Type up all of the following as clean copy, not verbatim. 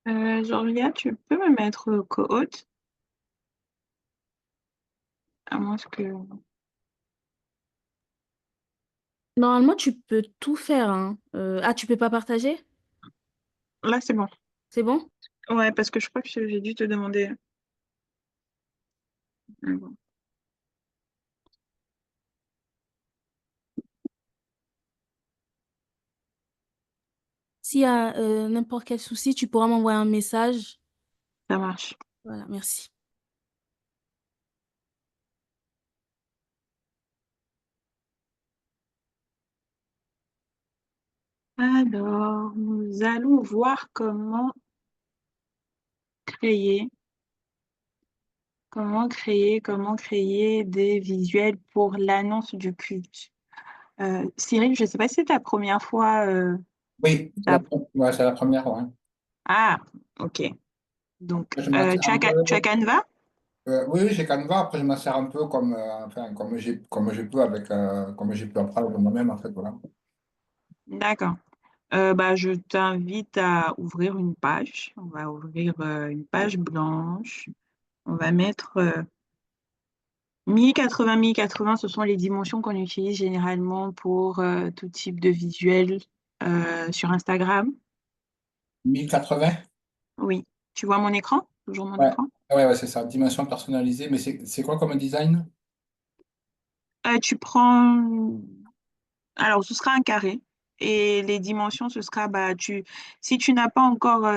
Georgia, tu peux me mettre co-hôte, à moins que... Normalement, tu peux tout faire, hein. Ah, tu peux pas partager? Là, c'est bon. C'est bon? Ouais, parce que je crois que j'ai dû te demander. Bon. S'il y a n'importe quel souci, tu pourras m'envoyer un message. Ça marche. Voilà, merci. Alors, nous allons voir créer, comment créer des visuels pour l'annonce du culte. Cyril, je ne sais pas si c'est ta première fois. Oui, Ta- ouais, c'est la première, ouais. Ah, ok. Donc, Je m'en sers tu as, un peu. Tu as Canva? Oui, oui, j'ai Canva. Après, je m'en sers un peu comme, enfin, comme je peux avec, comme j'ai pu apprendre de moi-même, en fait, voilà. D'accord. Je t'invite à ouvrir une page. On va ouvrir une page blanche. On va mettre 1080. Ce sont les dimensions qu'on utilise généralement pour tout type de visuel sur Instagram. 1080. Oui. Tu vois mon écran? Toujours mon Ouais, écran? ouais, ouais, c'est ça. Dimension personnalisée. Mais c'est quoi comme design? Tu prends... Alors, ce sera un carré. Et les dimensions, ce sera... Si tu n'as pas encore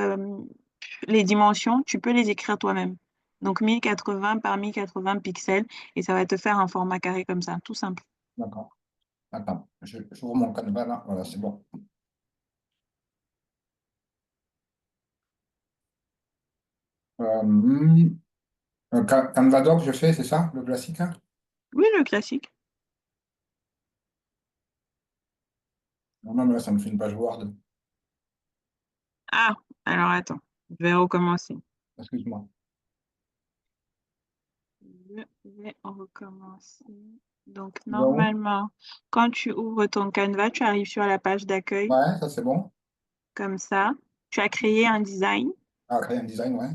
les dimensions, tu peux les écrire toi-même. Donc, 1080 par 1080 pixels. Et ça va te faire un format carré comme ça. Tout simple. D'accord. Attends, j'ouvre mon Canva là. Voilà, c'est bon. Canva Doc, je fais, c'est ça, le classique, hein? Oui, le classique. Non, non, mais là, ça me fait une page Word. Ah, alors attends. Je vais recommencer. Excuse-moi. Je vais recommencer. Donc, Bon. normalement, quand tu ouvres ton Canva, tu arrives sur la page d'accueil, Ouais, ça c'est bon. comme ça. Tu as créé un design. Ah, créer un design, ouais.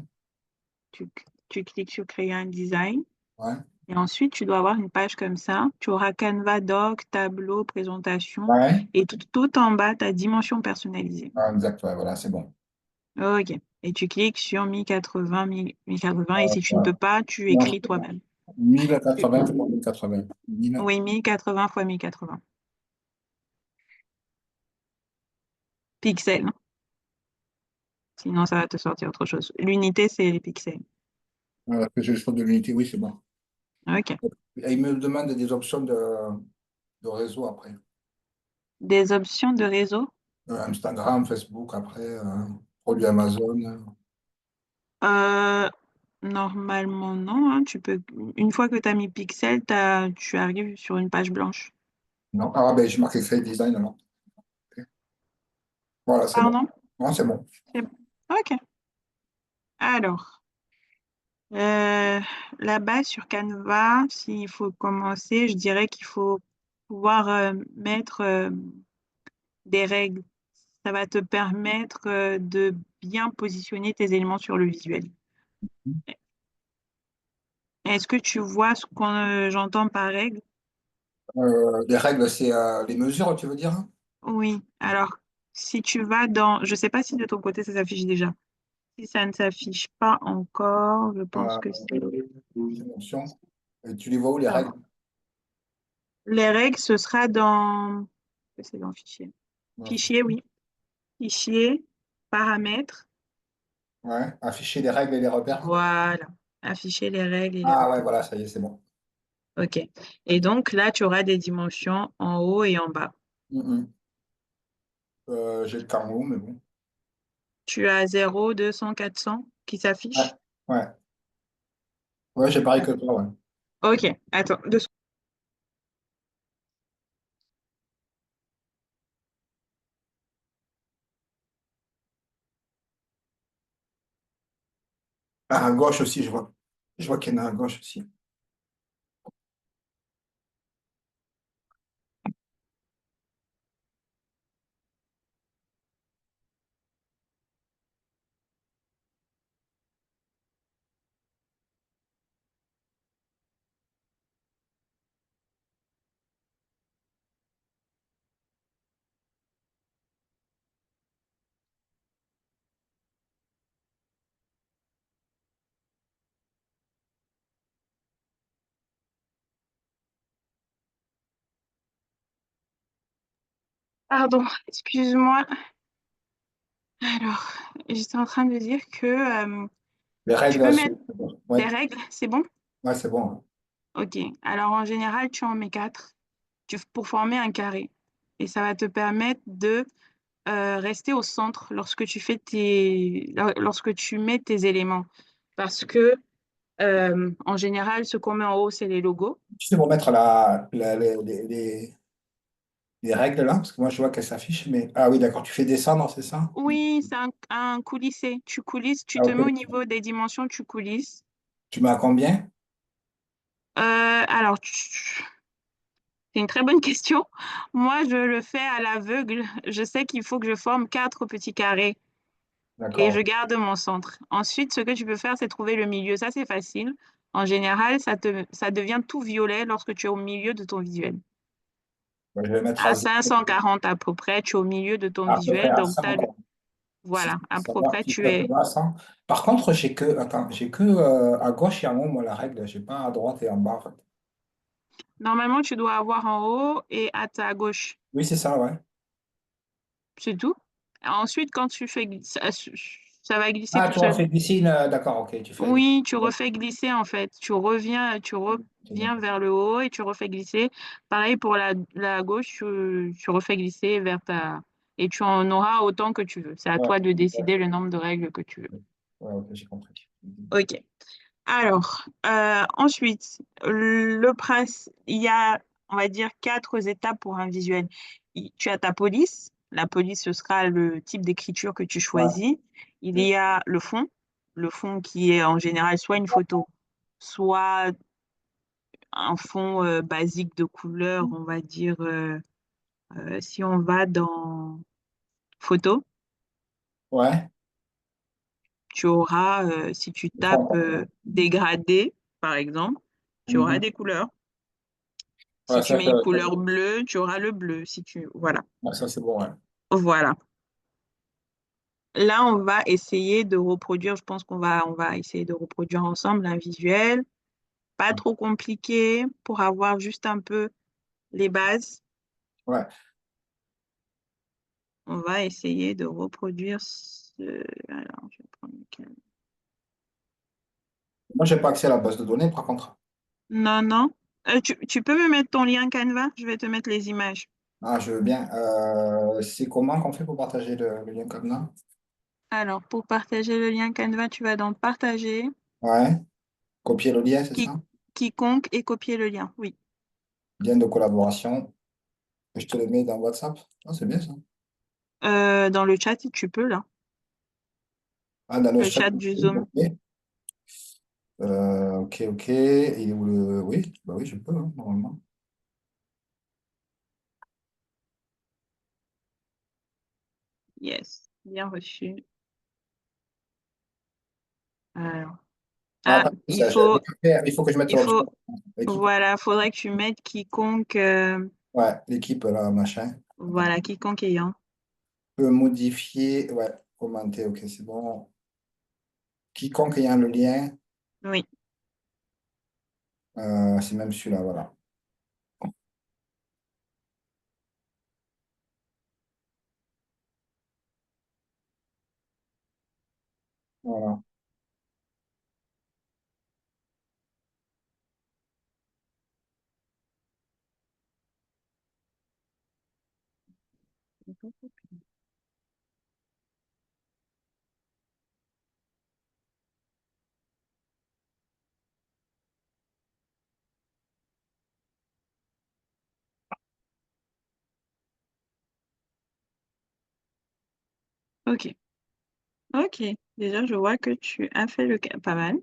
Tu, tu cliques sur créer un design. Ouais. Et ensuite, tu dois avoir une page comme ça. Tu auras Canva, doc, tableau, présentation. Ouais. Et tout en bas, ta dimension personnalisée. Ah, exact, ouais, voilà, c'est bon. OK. Et tu cliques sur 1080, 1080. Et si tu ne Ouais. peux pas, tu Non, écris toi-même. 1080 fois 1080. 1000. Oui, 1080 fois 1080 pixels. Sinon, ça va te sortir autre chose. L'unité, c'est les pixels. Voilà, que j'ai le choix de l'unité, oui, c'est bon. OK. Et il me demande des options de réseau après. Des options de réseau. Instagram, Facebook, après, produits Amazon. Euh, Normalement, non, hein. Une fois que tu as mis pixel, tu arrives sur une page blanche. Non, ah ben j'ai marqué Créer Design alors. Ok. Voilà, c'est bon. Pardon? Non, c'est bon. C'est bon. OK. Alors, euh, là-bas sur Canva, s'il faut commencer, je dirais qu'il faut pouvoir mettre des règles. Ça va te permettre de bien positionner tes éléments sur le visuel. Est-ce que tu vois ce que j'entends par règle? Les règles, c'est les mesures, tu veux dire? Oui. Alors, si tu vas dans... Je ne sais pas si de ton côté, ça s'affiche déjà. Si ça ne s'affiche pas encore, je pense Euh, que c'est... Dimension. Et tu les vois où les règles? Alors, les règles, ce sera dans... C'est dans fichier. Fichier, oui. Fichier, paramètres. Ouais, afficher les règles et les repères. Voilà. Afficher les règles et les Ah ouais, repères. voilà, ça y est, c'est bon. OK. Et donc, là, tu auras des dimensions en haut et en bas. Mhm. J'ai le carreau, mais bon. Tu as 0, 200, 400 qui Ouais, s'affichent. ouais. Ouais, j'ai pareil que toi, ouais. OK. Attends, deux secondes. Ah, à gauche aussi, je vois. Je vois qu'il y en a à gauche aussi. Pardon, excuse-moi. Alors, j'étais en train de dire que Les tu peux règles, mettre des ouais, règles, c'est bon? ouais, c'est bon. Ok. Alors, en général, tu en mets quatre pour former un carré. Et ça va te permettre de rester au centre lorsque lorsque tu mets tes éléments. Parce que, en général, ce qu'on met en haut, c'est les logos. Tu sais, pour mettre les règles là, parce que moi je vois qu'elles s'affichent, mais. Ah oui, d'accord, tu fais descendre, c'est ça? Oui, c'est un coulissé. Tu coulisses, tu Ah, te ok. mets au niveau des dimensions, tu coulisses. Tu mets à combien? Alors, c'est une très bonne question. Moi, je le fais à l'aveugle. Je sais qu'il faut que je forme quatre petits carrés et je D'accord. garde mon centre. Ensuite, ce que tu peux faire, c'est trouver le milieu. Ça, c'est facile. En général, ça devient tout violet lorsque tu es au milieu de ton visuel. Ouais, je vais mettre à À zéro, 540 à peu près, tu es au milieu de ton à peu près visuel. à Donc, 100, quoi. Si voilà, à ça peu va, près, si tu ça te es. va à 100. Par contre, j'ai que à gauche et en haut, moi, la règle, j'ai pas à droite et en bas, en fait. Normalement, tu dois avoir en haut et à ta gauche. Oui, c'est ça, ouais. C'est tout. Ensuite, quand tu fais ça va glisser Ah, tout tu as seul. fait piscine, d'accord, ok, tu fais. Oui, tu refais glisser en fait. Tu reviens vers le haut et tu refais glisser. Pareil pour la gauche, tu refais glisser vers ta. Et tu en auras autant que tu veux. C'est à Ouais, toi de ouais, décider le nombre de règles que tu veux. ouais, ok, j'ai compris. Ok. Alors, ensuite, il y a, on va dire, quatre étapes pour un visuel. Tu as ta police. La police, ce sera le type d'écriture que tu Ouais, choisis. Il ok. y a le fond qui est en général soit une photo, soit un fond basique de couleur, on va dire, si on va dans photo, Ouais, tu auras, si tu le fond, tapes quoi. dégradé, par exemple, tu auras Mhm. des couleurs. Si Ouais, tu ça, mets une couleur bleue, tu auras le bleu. Voilà. ouais, ça c'est bon, ouais. Voilà. Là, on va essayer de reproduire, je pense qu'on va essayer de reproduire ensemble un visuel, pas trop compliqué pour avoir juste un peu les bases. Ouais. On va essayer de reproduire Alors, je vais prendre lequel. Moi, j'ai pas accès à la base de données, par contre. Non, non. Tu peux me mettre ton lien Canva? Je vais te mettre les images. Ah, je veux bien. C'est comment qu'on fait pour partager le lien comme ça? Alors, pour partager le lien Canva, tu vas dans Partager, Ouais. Copier le lien, c'est qui- ça? quiconque et copier le lien. Oui. Lien de collaboration. Je te le mets dans WhatsApp. Ah, c'est bien ça. Dans le chat, si tu peux, là. Ah, dans le Le chat. chat du Zoom. Ok. Ok, ok. Il est où le. Oui, bah oui, je peux, hein, normalement. Yes. Bien reçu. Alors. Ah, Ah, pas ça, il faut que je mette il sur le chat. faut, L'équipe. voilà, faudrait que tu mettes quiconque, Ouais, l'équipe, là, machin. Attends. voilà, quiconque ayant. Peut modifier. Ouais, commenter, ok, c'est bon. Quiconque ayant le lien, Oui. c'est même celui-là, voilà. Voilà. Ok. Ok. Déjà, je vois que tu as fait pas mal.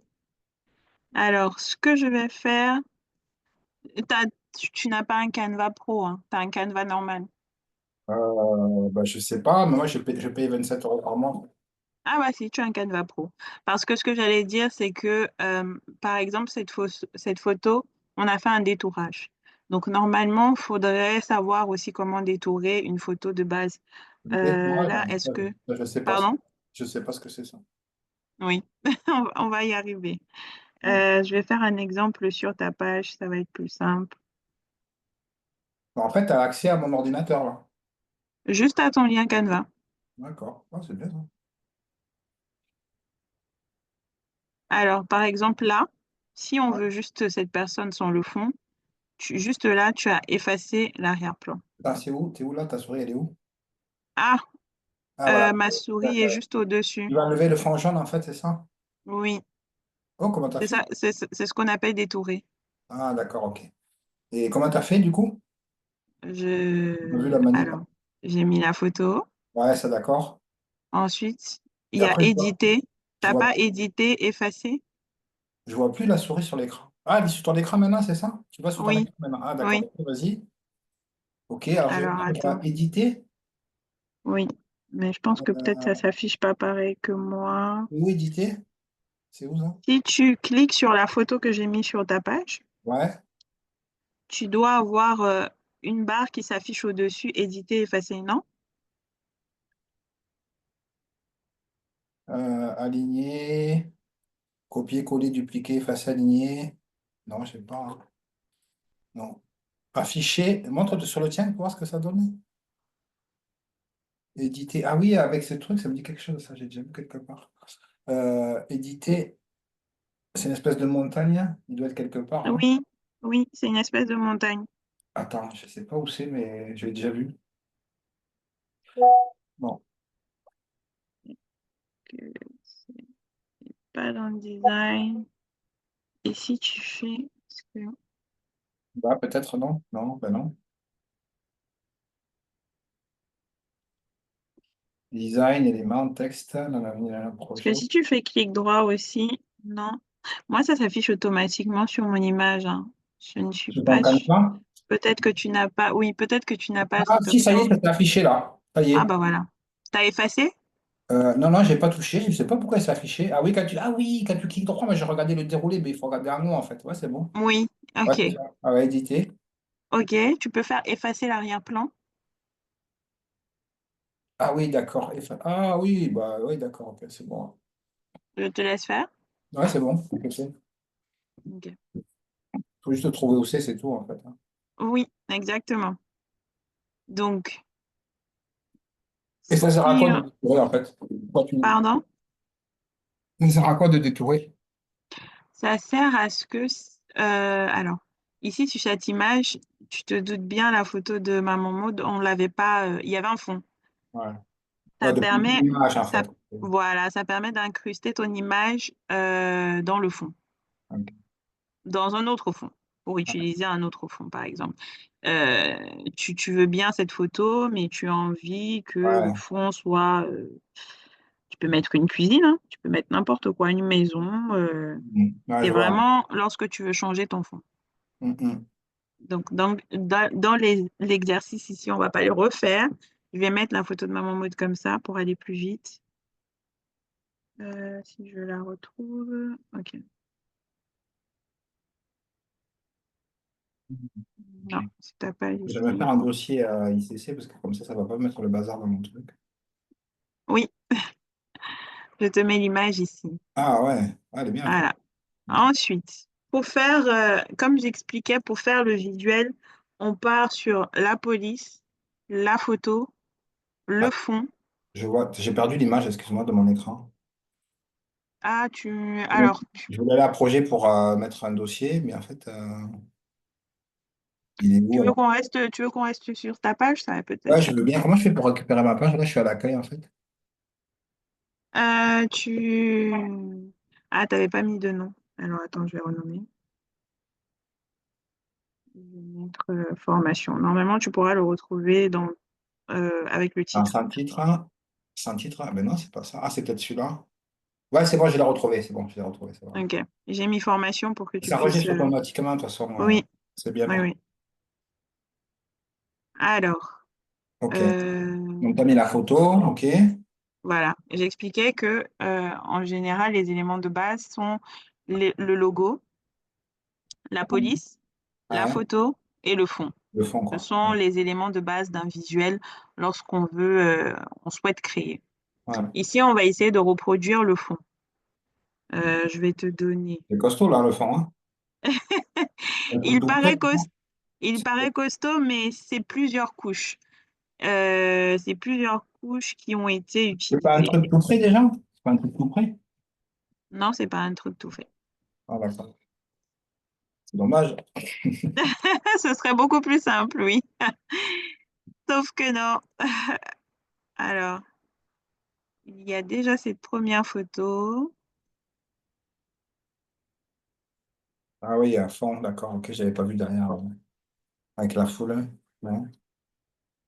Alors, ce que je vais faire, tu n'as pas un Canva Pro, hein, tu as un Canva normal. Bah, je sais pas, mais moi, je paye 27 € par mois. Ah bah si, tu as un Canva Pro. Parce que ce que j'allais dire, c'est que, par exemple, cette photo, on a fait un détourage. Donc, normalement, il faudrait savoir aussi comment détourer une photo de base. Détourage, Là, hein, est-ce que... je sais pas. Pardon? Je sais pas ce que c'est ça. Oui, on va y arriver. Ouais. Je vais faire un exemple sur ta page, ça va être plus simple. En fait, tu as accès à mon ordinateur, là. juste à ton lien Canva. D'accord. Ah, c'est bien ça. Alors, par exemple, là, si on Ouais. veut juste cette personne sans le fond, juste là, tu as effacé l'arrière-plan. Ah, c'est où? T'es où là? Ta souris, elle est où? Ah, Ah, voilà. ma souris est juste Tu au-dessus. vas enlever le fond jaune, en fait, c'est ça? Oui, Oh, comment t'as c'est fait? ça, c'est ce qu'on appelle détourer. Ah, d'accord, ok. Et comment t'as fait, du coup? On a vu la manip. Alors, j'ai mis la photo. Ouais, ça, d'accord. Ensuite, il Et y a après, éditer. je T'as vois, pas édité, effacé? je vois plus la souris sur l'écran. Ah, elle est sur ton écran maintenant, c'est ça? Tu vois sur ton Oui, écran maintenant. Ah, d'accord. oui. Ok, vas-y. Ok, alors je vais Alors, mettre attends. éditer. Oui, mais je pense que peut-être ça Euh, s'affiche pas pareil que moi. Où éditer? C'est où ça? Si tu cliques sur la photo que j'ai mise sur ta page, Ouais. tu dois avoir une barre qui s'affiche au-dessus, éditer, effacer, non? Aligner, copier, coller, dupliquer, effacer, aligner. Non, je sais pas, hein. Non. Afficher. Montre sur le tien pour voir ce que ça donne. Éditer. Ah oui, avec ce truc, ça me dit quelque chose, ça, j'ai déjà vu quelque part. Éditer, c'est une espèce de montagne. Il doit être quelque part, non? Oui, oui, c'est une espèce de montagne. Attends, je sais pas où c'est, mais je l'ai déjà vu. Bon. Que c'est pas dans le design. Et si tu fais... parce que- Bah, peut-être non. Non, ben non. Design, éléments, texte, dans l'avenir, dans le parce que projet. si tu fais clic droit aussi, non. Moi, ça s'affiche automatiquement sur mon image, hein. Je ne suis Je t'en pas sûre. pas. Peut-être que tu n'as pas... Oui, peut-être que tu n'as pas Ah, cette si, ça y est, option. ça s'est affiché là. Ça y Ah est. bah voilà. T'as effacé? Non, non, j'ai pas touché. Je ne sais pas pourquoi ça s'est affiché. Ah oui, quand tu cliques droit, moi j'ai regardé le déroulé, mais il faut regarder en haut en fait. Ouais, c'est bon. Oui, Ouais, ok. c'est ça. Ah ouais, éditer. Ok, tu peux faire effacer l'arrière-plan. Ah oui, d'accord. Ah oui, bah oui, d'accord, ok, c'est bon. Je te laisse faire. Ouais, c'est bon. Ok, c'est. Ok. Faut juste trouver où c'est tout en fait, hein. Oui, exactement. Donc, Et ça sert à si... quoi de détourer en fait? Pardon? Ça sert à quoi de détourer? Ça sert à ce que... alors, ici, sur cette image, tu te doutes bien, la photo de Maman Maud, on l'avait pas... il y avait un fond. Ouais. Ouais, Ça de prendre permet... une image en Ça, fait. voilà, ça permet d'incruster ton image dans le fond, Ok. dans un autre fond, pour utiliser un autre fond, par exemple. Tu veux bien cette photo, mais tu as envie que le Ouais. fond soit... tu peux mettre une cuisine, hein, tu peux mettre n'importe quoi, une maison. Ouais, C'est je vois. vraiment lorsque tu veux changer ton fond. Mm. Donc, dans l'exercice ici, on va pas le refaire. Je vais mettre la photo de maman mode comme ça pour aller plus vite. Si je la retrouve. Ok. Non, Ok. c'est ta page Je vais ici. faire un dossier à ICC parce que comme ça va pas mettre le bazar dans mon truc. Oui, je te mets l'image ici. Ah ouais, elle est bien faite. Voilà. Ensuite, pour faire, comme j'expliquais, pour faire le visuel, on part sur la police, la photo, Ah, le fond. je vois, j'ai perdu l'image, excuse-moi, de mon écran. Ah, alors, Je voulais aller à projet pour mettre un dossier, mais en fait, il est où alors? tu veux qu'on reste sur ta page, ça va Ouais, peut-être. je veux bien. Comment je fais pour récupérer ma page? Là, je suis à l'accueil en fait. Euh, tu... Ah, t'avais pas mis de nom. Alors, attends, je vais renommer. Je vais mettre formation. Normalement, tu pourras le retrouver avec le Ah, titre. sans titre, hein. Sans titre. Ah, ben non, c'est pas ça. Ah, c'est peut-être celui-là. Ouais, c'est bon, je l'ai retrouvé. C'est bon, je l'ai retrouvé. C'est bon. Ok. J'ai mis formation pour que tu Ça puisses... enregistre automatiquement, de toute façon. Oui, C'est bien oui, parti. oui. Alors, Ok. euh, Donc, tu as mis la photo. Ok. voilà. J'expliquais que, en général, les éléments de base sont le logo, la police, la Ouais, photo et le fond. le fond, Ce quoi. sont Ouais. les éléments de base d'un visuel lorsqu'on veut, on souhaite créer. Ouais. Ici, on va essayer de reproduire le fond. Je vais te donner. C'est costaud, là, le fond, hein. Un coup de Il paraît double. cos- il paraît costaud, mais c'est plusieurs couches. C'est plusieurs couches qui ont été C'est pas un utilisées. truc tout près déjà? C'est pas un truc tout près? Non, c'est pas un truc tout fait. Ah, d'accord. C'est dommage. Ce serait beaucoup plus simple, oui. Sauf que non. Alors, il y a déjà cette première photo. Ah oui, à fond, d'accord. Ok, j'avais pas vu derrière. Avec la foule. Ouais.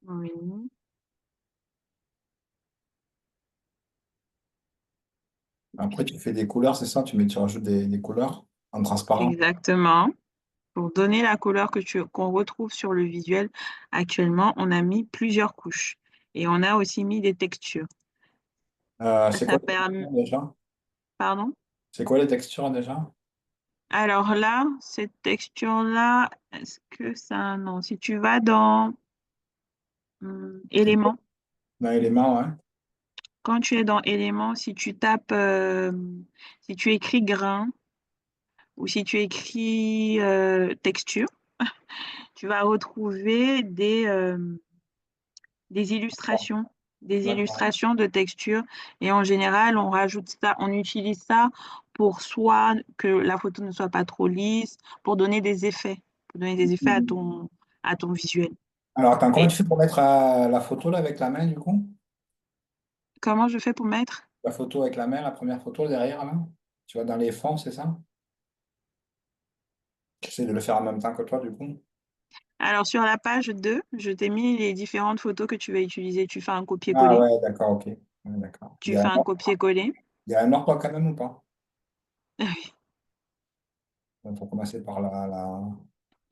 Oui, Après, tu fais des couleurs, c'est ça? Tu rajoutes des couleurs en transparent. exactement. Pour donner la couleur qu'on retrouve sur le visuel, actuellement, on a mis plusieurs couches. Et on a aussi mis des textures. C'est Ça quoi les permet... textures déjà? Pardon? C'est quoi les textures déjà? Alors là, cette texture-là, est-ce que ça a un nom? Si tu vas dans C'est quoi? éléments, Dans éléments, ouais. quand tu es dans éléments, si tu tapes, si tu écris grain ou si tu écris texture, tu vas retrouver des illustrations, des D'accord. illustrations de texture. Et en général, on rajoute ça, on utilise ça pour soit que la photo ne soit pas trop lisse, pour donner des effets à ton visuel. Alors, attends, comment Et tu fais pour mettre la photo là avec la main du coup? comment je fais pour mettre? La photo avec la main, la première photo derrière là? Tu vas dans les fonds, c'est ça? J'essaie de le faire en même temps que toi du coup. Alors, sur la page 2, je t'ai mis les différentes photos que tu vas utiliser. Tu fais un Ah copier-coller. ouais, d'accord, ok. Ouais, d'accord. Tu fais un copier-coller. Il y a un ordre quand même ou pas? Il faut commencer par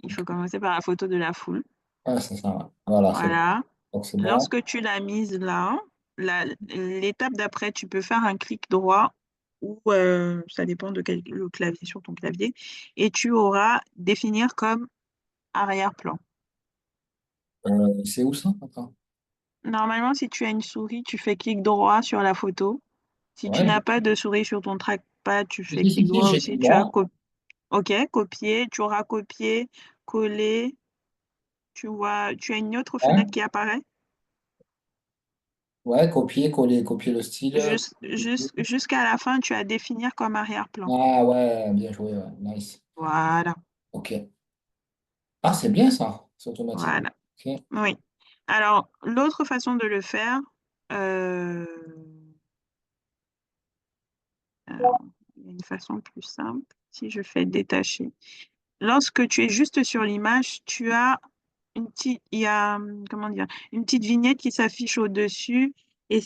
Il faut commencer par la photo de la foule. Ouais, c'est ça. Ouais. Voilà, c'est bon. Voilà. Donc c'est bon. Lorsque tu l'as mise là, l'étape d'après, tu peux faire un clic droit ou ça dépend de quel le clavier sur ton clavier et tu auras définir comme arrière-plan. C'est où ça? Attends. Normalement, si tu as une souris, tu fais clic droit sur la photo. Si tu Ouais, n'as pas de souris sur ton trackpad, tu fais si, clic si, droit j'ai tout aussi. Tu as droit. OK, copié. Tu auras copié, collé. Tu vois, tu as une autre Ouais, fenêtre qui apparaît. ouais, copier le style. Jusqu'à la fin, tu as définir comme arrière-plan. Ah ouais, bien joué, ouais. Nice. Voilà, Ok. Ah, c'est bien ça. C'est automatique. voilà. Ok. Oui. Alors, l'autre façon de le faire, euh, alors, il y a une façon plus simple. Si je fais détacher. Lorsque tu es juste sur l'image, tu as il y a, comment dire, une petite vignette qui s'affiche au-dessus et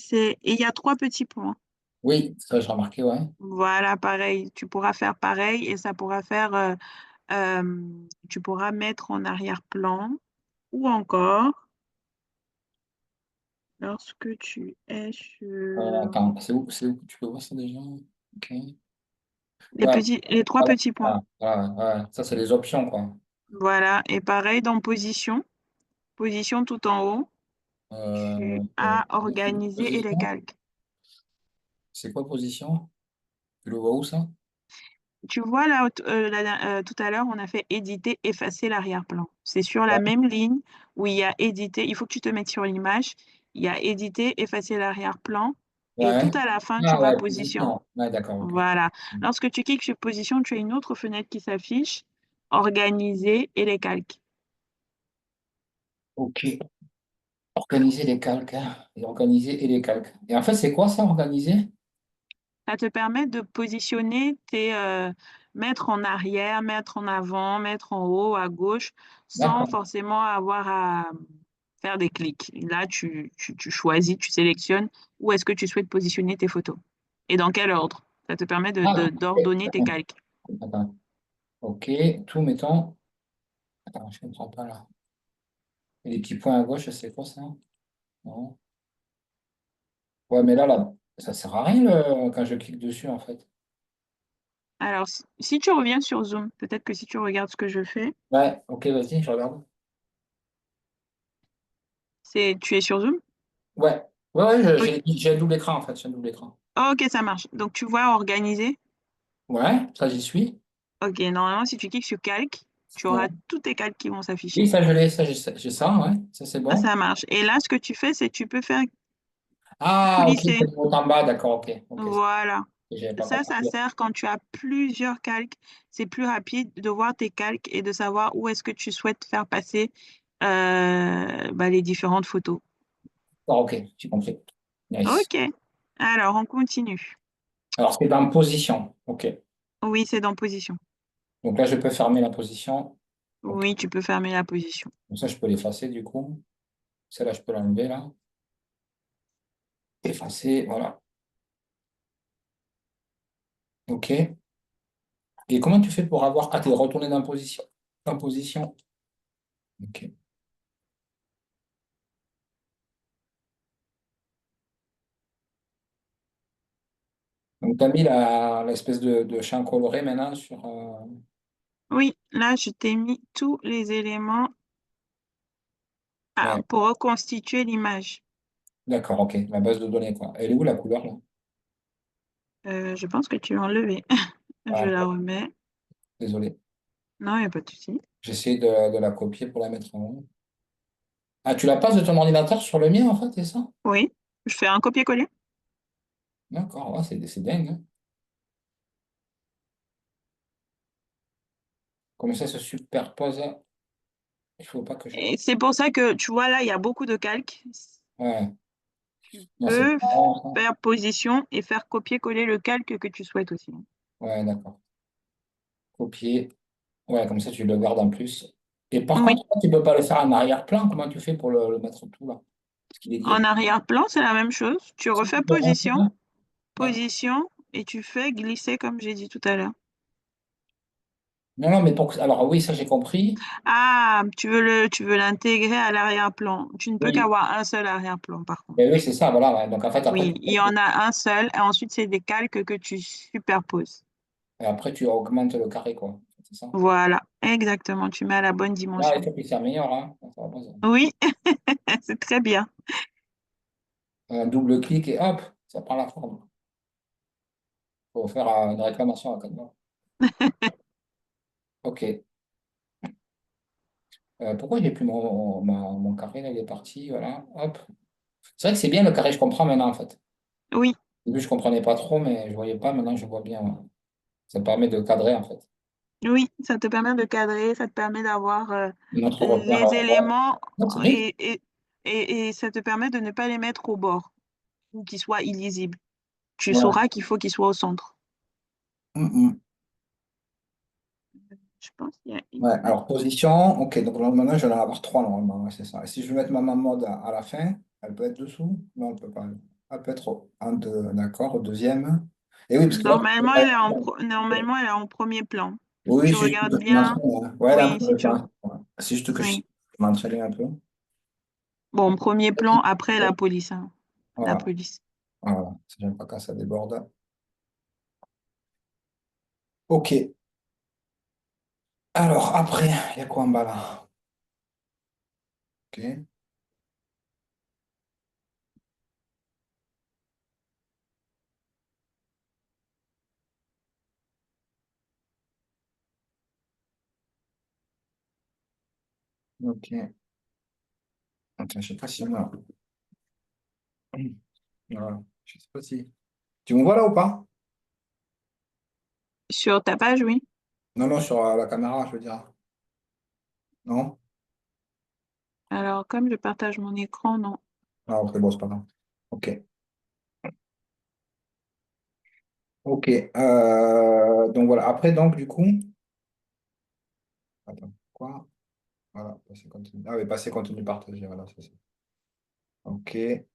il y a trois petits points. Oui, ça j'ai remarqué, ouais. Voilà, pareil. Tu pourras faire pareil et ça pourra faire, tu pourras mettre en arrière-plan ou encore lorsque tu es sur Attends, c'est où que tu peux voir ça déjà? Ok. Ouais, les trois voilà, petits points. voilà, voilà, ouais. Ça, c'est les options, quoi. Voilà. Et pareil dans position, position tout en haut, tu as organisé et les Position. calques. C'est quoi position? Tu le vois où ça? Tu vois là, tout à l'heure, on a fait éditer, effacer l'arrière-plan. C'est sur la Ouais. même ligne où il y a éditer. Il faut que tu te mettes sur l'image. Il y a éditer, effacer l'arrière-plan. Et Ouais. tout à la fin, tu Ah vois ouais, position. position. Ouais, d'accord, ok. Voilà. Lorsque tu cliques sur position, tu as une autre fenêtre qui s'affiche, organiser et les calques. Ok. Organiser les calques, hein. Et organiser et les calques. Et en fait, c'est quoi ça, organiser? Ça te permet de positionner mettre en arrière, mettre en avant, mettre en haut, à gauche, sans D'accord. forcément avoir à faire des clics. Là, tu choisis, tu sélectionnes où est-ce que tu souhaites positionner tes photos et dans quel ordre. Ça te permet Ah, ok. d'ordonner tes calques. Attends. Ok, tout, mettons. Attends, je ne comprends pas là. Et les petits points à gauche, c'est quoi ça? Non. Ouais, mais là, ça sert à rien quand je clique dessus, en fait. Alors, si tu reviens sur Zoom, peut-être que si tu regardes ce que je fais, Ouais, ok, vas-y, je regarde. tu es sur Zoom? Ouais, ouais, ouais, Ok, j'ai un double écran, en fait, j'ai un double écran. ok, ça marche. Donc, tu vois organiser. Ouais, ça, j'y suis. Ok, normalement, si tu cliques sur calque, Tu auras tous tes calques qui vont Oui, s'afficher. ça, je l'ai, ça, j'ai ça, ouais. Ça, c'est Ah, bon. ça marche. Et là, ce que tu fais, c'est tu peux faire Ah, ok, glisser. c'est le en bas, d'accord, ok. Ok, Voilà. j'avais pas Ça compris. sert quand tu as plusieurs calques. C'est plus rapide de voir tes calques et de savoir où est-ce que tu souhaites faire passer les différentes photos. Ah, ok, j'ai compris. Nice. Ok. Alors, on continue. Alors, c'est dans position. Ok. Oui, c'est dans position. Donc là, je peux fermer la position. Ok. Oui, tu peux fermer la position. Donc ça, je peux l'effacer du coup. Celle-là, je peux l'enlever là. Effacer, voilà. Ok. Et comment tu fais pour avoir... Ah, t'es retourné dans position. Dans position. Ok. Donc, tu as mis l'espèce de champ coloré maintenant sur... Oui, là, je t'ai mis tous les éléments Ouais, pour reconstituer l'image. d'accord, ok. La base de données, quoi. Elle est où la couleur là? Je pense que tu l'as enlevé. Je Ah, la remets. désolé. Non, il n'y a pas de souci. J'essaie de la copier pour la mettre en haut. Ah, tu la passes de ton ordinateur sur le mien, en fait, c'est ça? Oui, je fais un copier-coller. D'accord, ouais, c'est dingue, hein. Comme ça se superpose. Il faut pas que je... Et c'est pour ça que, tu vois, là, il y a beaucoup de calques. Ouais, Tu non, c'est peux marrant, ça. faire position et faire copier-coller le calque que tu souhaites aussi. Ouais, d'accord. Copier. Ouais, comme ça, tu le gardes en plus. Et par Oui, contre, tu peux pas le faire en arrière-plan. Comment tu fais pour le mettre tout là? Parce qu'il est en gris. arrière-plan, c'est la même chose. Tu Si tu refais peux rentrer position, là. D'accord. position, et tu fais glisser comme j'ai dit tout à l'heure. Non, non, mais alors oui, ça j'ai compris. Ah, tu veux l'intégrer à l'arrière-plan. Tu ne peux Oui, qu'avoir un seul arrière-plan, par contre. mais oui, c'est ça, voilà. Ouais. Donc en fait, Oui, il y en a un seul, et ensuite, c'est des calques que tu superposes. et après, tu augmentes le carré, quoi. C'est ça. Voilà, exactement. Tu mets à la bonne Là, il dimension. faut qu'il soit meilleur, hein. Ça va pas, ça. Oui, c'est très bien. Un double clic et hop, ça prend la forme. Il faut faire une réclamation à Canva. Ok. Pourquoi j'ai plus mon carré, là, il est parti, voilà. Hop. C'est vrai que c'est bien le carré, je comprends maintenant, en fait. Oui, Au début, je comprenais pas trop, mais je voyais pas. Maintenant, je vois bien, ouais. Ça me permet de cadrer, en fait. oui, ça te permet de cadrer, ça te permet d'avoir Notre repère. les éléments Non, c'est bien. et, et, et ça te permet de ne pas les mettre au bord ou qu'ils soient illisibles. Tu Ouais. sauras qu'il faut qu'ils soient au centre. Mm. Je pense qu'il y a Ouais, une... alors position, ok, donc là, maintenant je vais en avoir trois normalement, ouais, c'est ça. Et si je veux mettre ma main mode à la fin, elle peut être dessous? Non, elle peut pas. Elle peut être en deux, d'accord, au deuxième. Et oui, parce que là, Normalement, elle est en premier plan. Si oui, tu c'est juste regardes que je bien, m'entraîne, hein. Ouais, là, oui, si tu... ouais. C'est juste que je Oui. m'entraîne un peu. Bon, premier plan après la police, hein. La Voilà, police. voilà. J'aime pas quand ça déborde. Ok, alors après, il y a quoi en bas là? Ok, ok. Attends, je sais pas si on a. Voilà. Je sais pas si. Tu me vois là ou pas? Sur ta page, oui. Non, non, sur la caméra, je veux dire. Non? Alors, comme je partage mon écran, non. Ah, ok, bon, c'est pas grave. Ok. Ok. Donc voilà. Après, donc, du coup. Attends. Quoi? Voilà. Passer contenu. Ah oui, passer contenu partagé. Voilà, c'est ça. Ok.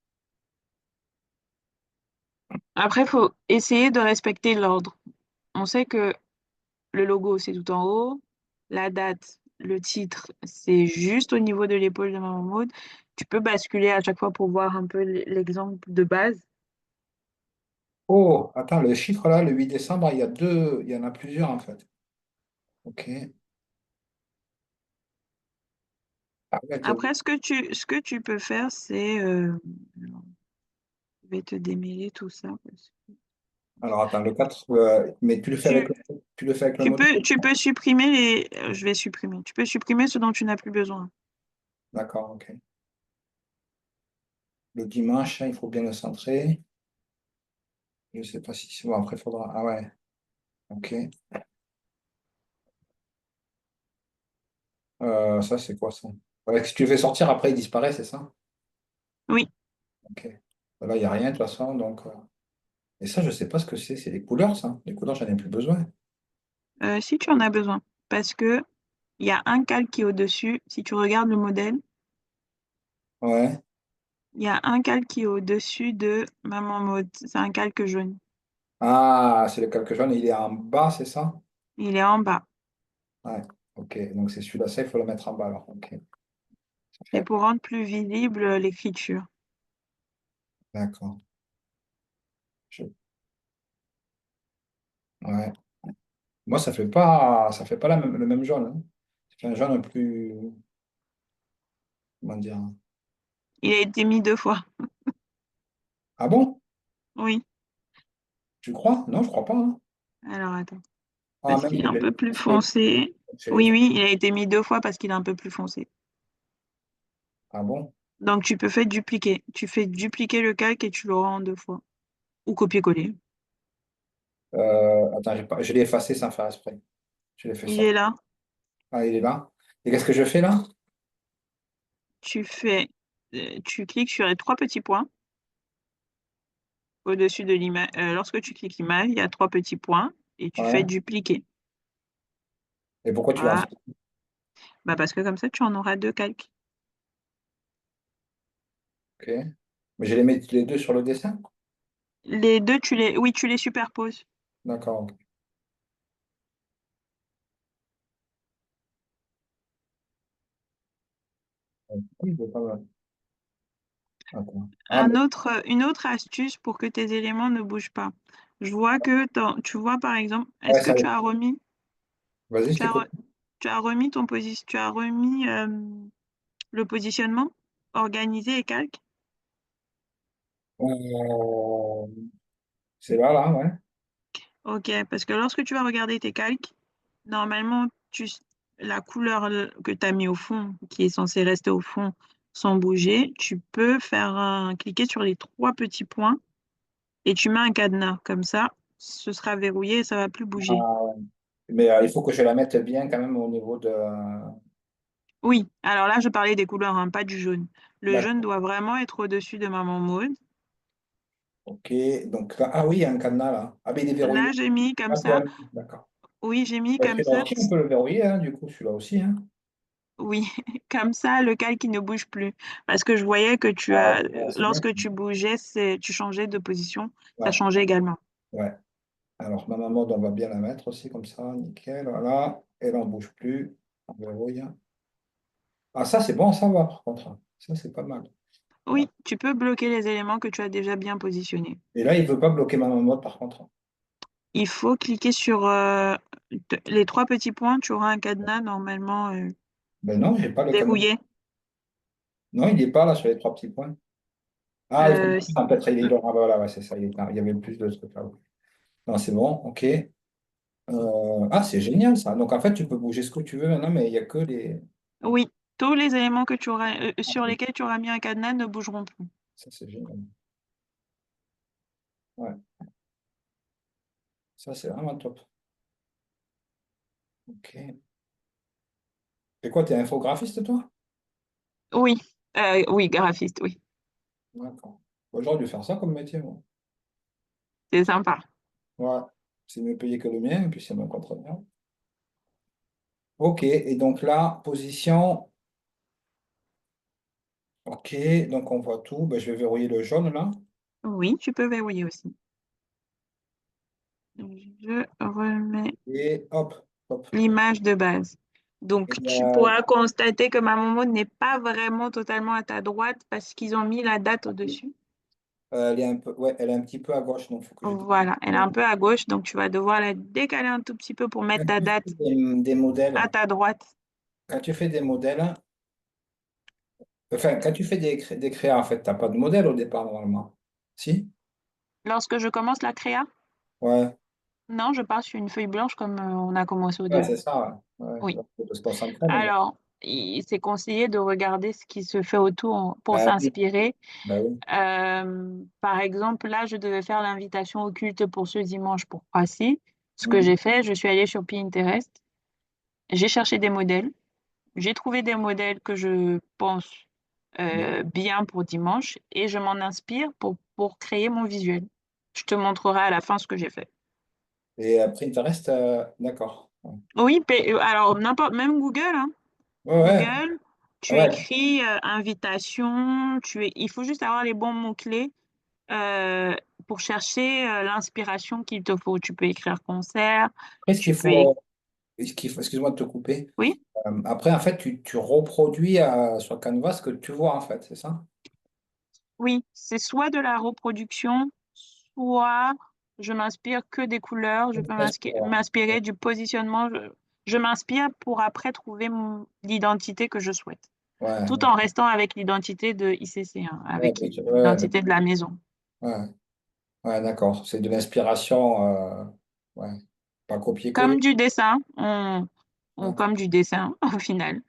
Après, il faut essayer de respecter l'ordre. On sait que le logo, c'est tout en haut. La date, le titre, c'est juste au niveau de l'épaule de Maman Maud. Tu peux basculer à chaque fois pour voir un peu l'exemple de base. Oh, attends, le chiffre là, le 8 décembre, il y a deux. Il y en a plusieurs en fait. Ok. Ah, ouais, Après, ce que tu peux faire, c'est... je vais te démêler tout ça. alors, attends, le 4, mais tu le fais avec Tu, le, Tu le fais avec le modèle? Tu peux supprimer je vais supprimer. Tu peux supprimer ce dont tu n'as plus besoin. D'accord, ok. Le dimanche, hein, il faut bien le centrer. Je ne sais pas si c'est bon. Après, il faudra. Ah ouais, ok. Ça, c'est quoi ça? Ouais, si tu le fais sortir, après, il disparaît, c'est ça? Oui, Ok. Là, il n'y a rien de toute façon. Donc, et ça, je ne sais pas ce que c'est. C'est les couleurs, ça. Les couleurs, j'en ai plus besoin. si tu en as besoin. Parce que il y a un calque qui est au-dessus. Si tu regardes le modèle, Ouais. il y a un calque qui est au-dessus de Maman Mode. C'est un calque jaune. Ah, c'est le calque jaune. Il est en bas, c'est ça? Il est en bas. Ouais. Ok. Donc, c'est celui-là, ça, il faut le mettre en bas, alors. Ok. Ça C'est fait. pour rendre plus visible l'écriture. D'accord. Je- Ouais. Moi, ça fait pas le même jaune, hein. C'est un jaune plus, comment dire? Il a été mis deux fois. Ah bon? Oui. Tu crois? Non, je crois pas, hein. Alors attends. Ah, Parce même qu'il est chez un peu plus les, foncé. chez les Oui, femmes. oui, il a été mis deux fois parce qu'il est un peu plus foncé. Ah bon? Donc tu peux faire dupliquer. Tu fais dupliquer le calque et tu le rends deux fois. Ou copier-coller. Attends, je l'ai effacé sans faire exprès. Je l'ai fait Il sortir. est là. Ah, il est là. Et qu'est-ce que je fais là? Tu fais, tu cliques sur les trois petits points au-dessus de l'image. Lorsque tu cliques l'image, il y a trois petits points et tu fais Ouais. dupliquer. Et pourquoi tu en fais? Voilà. Bah parce que comme ça, tu en auras deux calques. Ok. Mais je les mets les deux sur le dessin? Les deux, oui, tu les superposes. D'accord. Ok. Oui, c'est pas mal. Attends. Ah, mais Une autre astuce pour que tes éléments ne bougent pas. Je vois que tu vois par exemple, ouais, est-ce que ça y est. Vas-y, je tu as, t'écoute. re- tu as remis tu as remis le positionnement organisé et calque? Euh, c'est là, ouais. Ok, parce que lorsque tu vas regarder tes calques, normalement, la couleur que tu as mis au fond, qui est censée rester au fond sans bouger, tu peux cliquer sur les trois petits points et tu mets un cadenas. Comme ça, ce sera verrouillé et ça va plus bouger. Ah, ouais. Mais il faut que je la mette bien quand même au niveau de. Oui, alors là, je parlais des couleurs, hein, pas du jaune. Le jaune D'accord. doit vraiment être au-dessus de Maman Maude. Ok. Donc, ah oui, il y a un cadenas là. Ah, mais il est Là, verrouillé. j'ai mis comme Ah, tu l'as ça. mis. D'accord. Oui, j'ai mis Bah, comme celui-là ça. aussi, on peut le verrouiller, hein, du coup, celui-là aussi, hein. Oui, comme ça, le calque il ne bouge plus. Parce que je voyais que Ah, ouais, c'est bien. lorsque tu bougeais, tu changeais de position, ça Ouais, changeait également. ouais. Alors, ma maman, on va bien la mettre aussi comme ça, nickel, voilà. Elle n'en bouge plus. On verrouille. Ah, ça, c'est bon à savoir, par contre. Ça, c'est pas mal. Oui, tu peux bloquer les éléments que tu as déjà bien positionnés. Et là, il ne veut pas bloquer ma maman, par contre. Il faut cliquer sur les trois petits points, tu auras un cadenas normalement Ben non, j'ai pas le cadenas. verrouillé. Non, il n'est pas là sur les trois petits points. Ah, il faut Euh, non, peut-être ah, voilà, ouais, c'est ça. Il y avait plus de trucs là. Ouais. Non, c'est bon, ok. Ah, c'est génial ça. Donc en fait, tu peux bouger ce que tu veux maintenant, mais il n'y a que les. oui, tous les éléments que tu auras, Ah, sur lesquels tu auras mis un cadenas ne bougeront plus. ça, c'est génial. Ouais, ça, c'est vraiment top. Ok. Et quoi, t'es infographiste, toi? Oui, oui, graphiste, oui, D'accord. Moi, j'aurais dû faire ça comme métier, moi. c'est sympa. Ouais, c'est mieux payé que le mien, et puis c'est moins contraignant. Ok, et donc là, position. Ok, donc on voit tout. Ben, je vais verrouiller le jaune là. Oui, tu peux verrouiller aussi. Je remets Et hop, hop. l'image de base. Et, Donc, tu pourras constater que ma Momo n'est pas vraiment totalement à ta droite parce qu'ils ont mis la date au-dessus. elle est un peu, ouais, elle est un petit peu à gauche, donc il faut que je dise. Voilà, elle est un peu à gauche, donc tu vas devoir la décaler un tout petit peu pour mettre Quand ta tu fais date des à modèles, ta droite. quand tu fais des modèles, enfin, quand tu fais des créas, en fait, tu n'as pas de modèle au départ, normalement. Si? Lorsque je commence la créa, Ouais. Non, je pars sur une feuille blanche comme on a commencé au Ouais, début. c'est ça, ouais. Ouais, Oui. il faut se concentrer, mais bon. Alors, il s'est conseillé de regarder ce qui se fait autour pour Bah oui, s'inspirer. bah oui. Par exemple, là, je devais faire l'invitation au culte pour ce dimanche pour Croatie. Ce que Mhm. j'ai fait, je suis allée sur Pinterest, j'ai cherché des modèles, j'ai trouvé des modèles que je pense bien pour dimanche et je m'en inspire pour créer mon visuel. Je te montrerai à la fin ce que j'ai fait. Et après, il te reste, d'accord. Ouais, Oui, alors n'importe, même Google, hein. ouais, ouais. Google, tu Ouais. écris invitation, il faut juste avoir les bons mots-clés euh, pour chercher l'inspiration qu'il te faut. Tu peux écrire concert, Après, tu peux... é- excuse-moi de te couper. Oui, Après, en fait, tu reproduis sur Canva ce que tu vois, en fait, c'est ça? oui, c'est soit de la reproduction, soit je m'inspire que des couleurs, je peux m'inspirer du positionnement, je m'inspire pour après trouver l'identité que je souhaite, Ouais, tout en restant avec l'identité de ICC, hein, ouais, avec ouais, l'identité de la maison. ouais, ouais, d'accord. C'est de l'inspiration, ouais, pas copier-coller. Comme du dessin, Ouais, comme du dessin au final. ouais,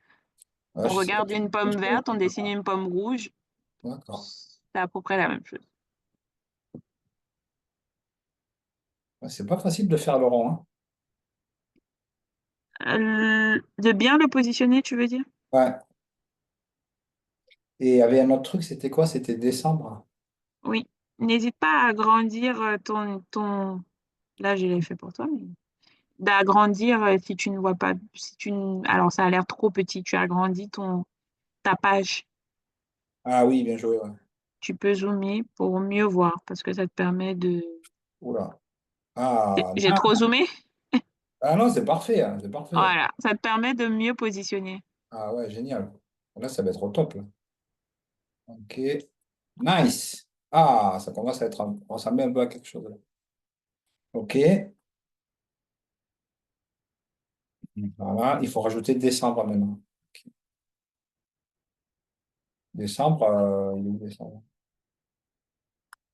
On je sais pas. regarde une pomme verte, on dessine une pomme rouge, D'accord. c'est à peu près la même chose. Ouais, c'est pas facile de faire le rond, hein. De bien le positionner, tu veux dire? Ouais. Et il y avait un autre truc, c'était quoi? C'était décembre. Oui. N'hésite pas à agrandir Là, je l'ai fait pour toi, mais d'agrandir si tu ne vois pas... Alors, ça a l'air trop petit. Tu agrandis ta page. Ah oui, bien joué, ouais. Tu peux zoomer pour mieux voir parce que ça te permet de... Oula. Ah, J'ai trop zoomé? ah non, c'est parfait, hein, c'est parfait. Voilà, ça te permet de mieux positionner. Ah ouais, génial. Là, ça va être au top, là. Ok. Nice. Ah, ça commence à être ressembler un peu à quelque chose, là. Ok. Voilà, il faut rajouter décembre maintenant. Ok. Décembre, il est où décembre?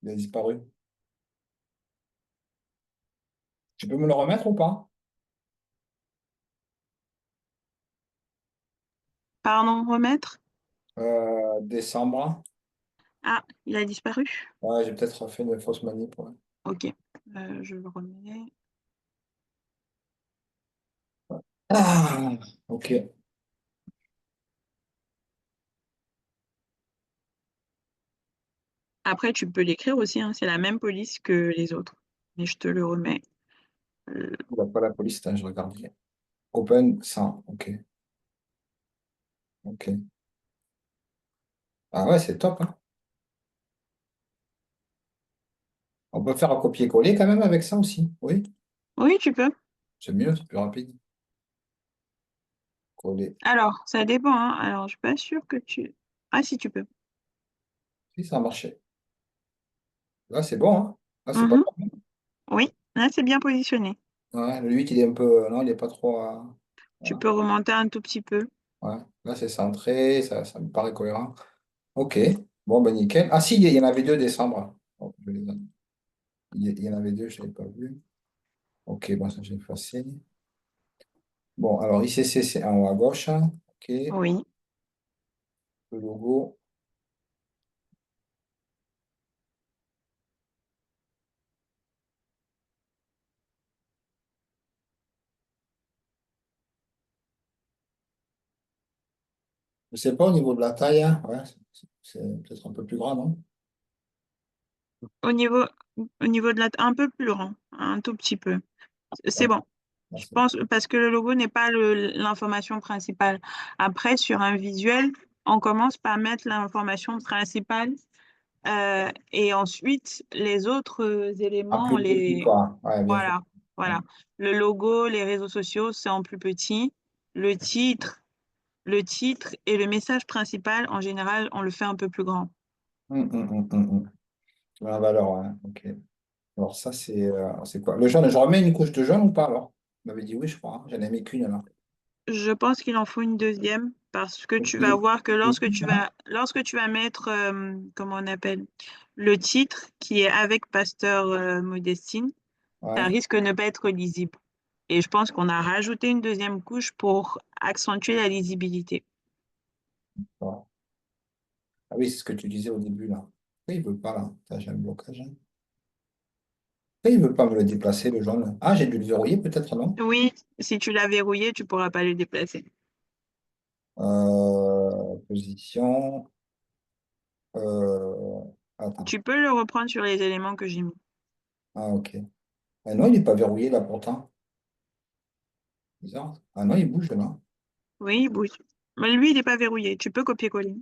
Il a disparu. Tu peux me le remettre ou pas? Pardon, remettre? Décembre. Ah, il a disparu? Ouais, j'ai peut-être fait une fausse manip. Ouais. Ok, je le remets. Ah, ok. Après, tu peux l'écrire aussi, hein, c'est la même police que les autres. Mais je te le remets. Euh, Il n'y a pas la police, attends, je regarde. Open 100. Ok. Ok. Ah ouais, c'est top, hein. On peut faire un copier-coller quand même avec ça aussi. Oui, Oui, tu peux. c'est mieux, c'est plus rapide. Coller. Alors, ça dépend, hein. Alors, je suis pas sûre que tu... Ah, si, tu peux. Si, ça a marché. Là, c'est bon, hein. Là, c'est pas Mhm. mal. Oui, là, c'est bien positionné. Ouais, le 8, il est un peu. Non, il n'est pas trop. Tu Voilà. peux remonter un tout petit peu. Ouais. Là, c'est centré, ça me paraît cohérent. Ok. Bon, ben nickel. Ah, si, il y en avait deux décembre. Oh, il y en avait deux, je ne l'avais pas vu. Ok, bon, ça, j'ai effacé. Bon, alors, ICC, c'est en haut à gauche, hein. Ok. Oui. Le logo. Je ne sais pas au niveau de la taille, hein. Ouais, c'est peut-être un peu plus grand, non? Au niveau, au niveau de la... Un peu plus grand, un tout petit peu. C'est Ouais, bon. là, Je pense parce que le logo n'est pas l'information principale. Après, sur un visuel, on commence par mettre l'information principale et ensuite les autres en éléments, plus petit, quoi. Ouais, bien fait. voilà, Ouais. voilà. Le logo, les réseaux sociaux, c'est en plus petit. Le titre, le titre et le message principal, en général, on le fait un peu plus grand. Hum. La valeur, ouais. Ok. Alors, ça, c'est quoi? Le jaune, je remets une couche de jaune ou pas alors? Vous m'avez dit oui, je crois, hein. J'en ai mis qu'une là. Je pense qu'il en faut une deuxième parce que tu vas Et- voir que et- lorsque tu vas mettre, comment on appelle, le titre qui est avec Pasteur Modestine, ça Ouais. risque de ne pas être lisible. Et je pense qu'on a rajouté une deuxième couche pour accentuer la lisibilité. Voilà. Ah oui, c'est ce que tu disais au début, là. Pourquoi il veut pas, là? Putain, j'ai un blocage, hein. Pourquoi il veut pas me le déplacer, le jaune? Ah, j'ai dû le verrouiller, peut-être, non? Oui, si tu l'as verrouillé, tu pourras pas le déplacer. Position. euh, Attends. Tu peux le reprendre sur les éléments que j'ai mis. Ah, ok. Ah non, il n'est pas verrouillé, là, pourtant. Bizarre. Ah non, il bouge, là. Oui, il bouge. Mais lui, il n'est pas verrouillé. Tu peux copier-coller.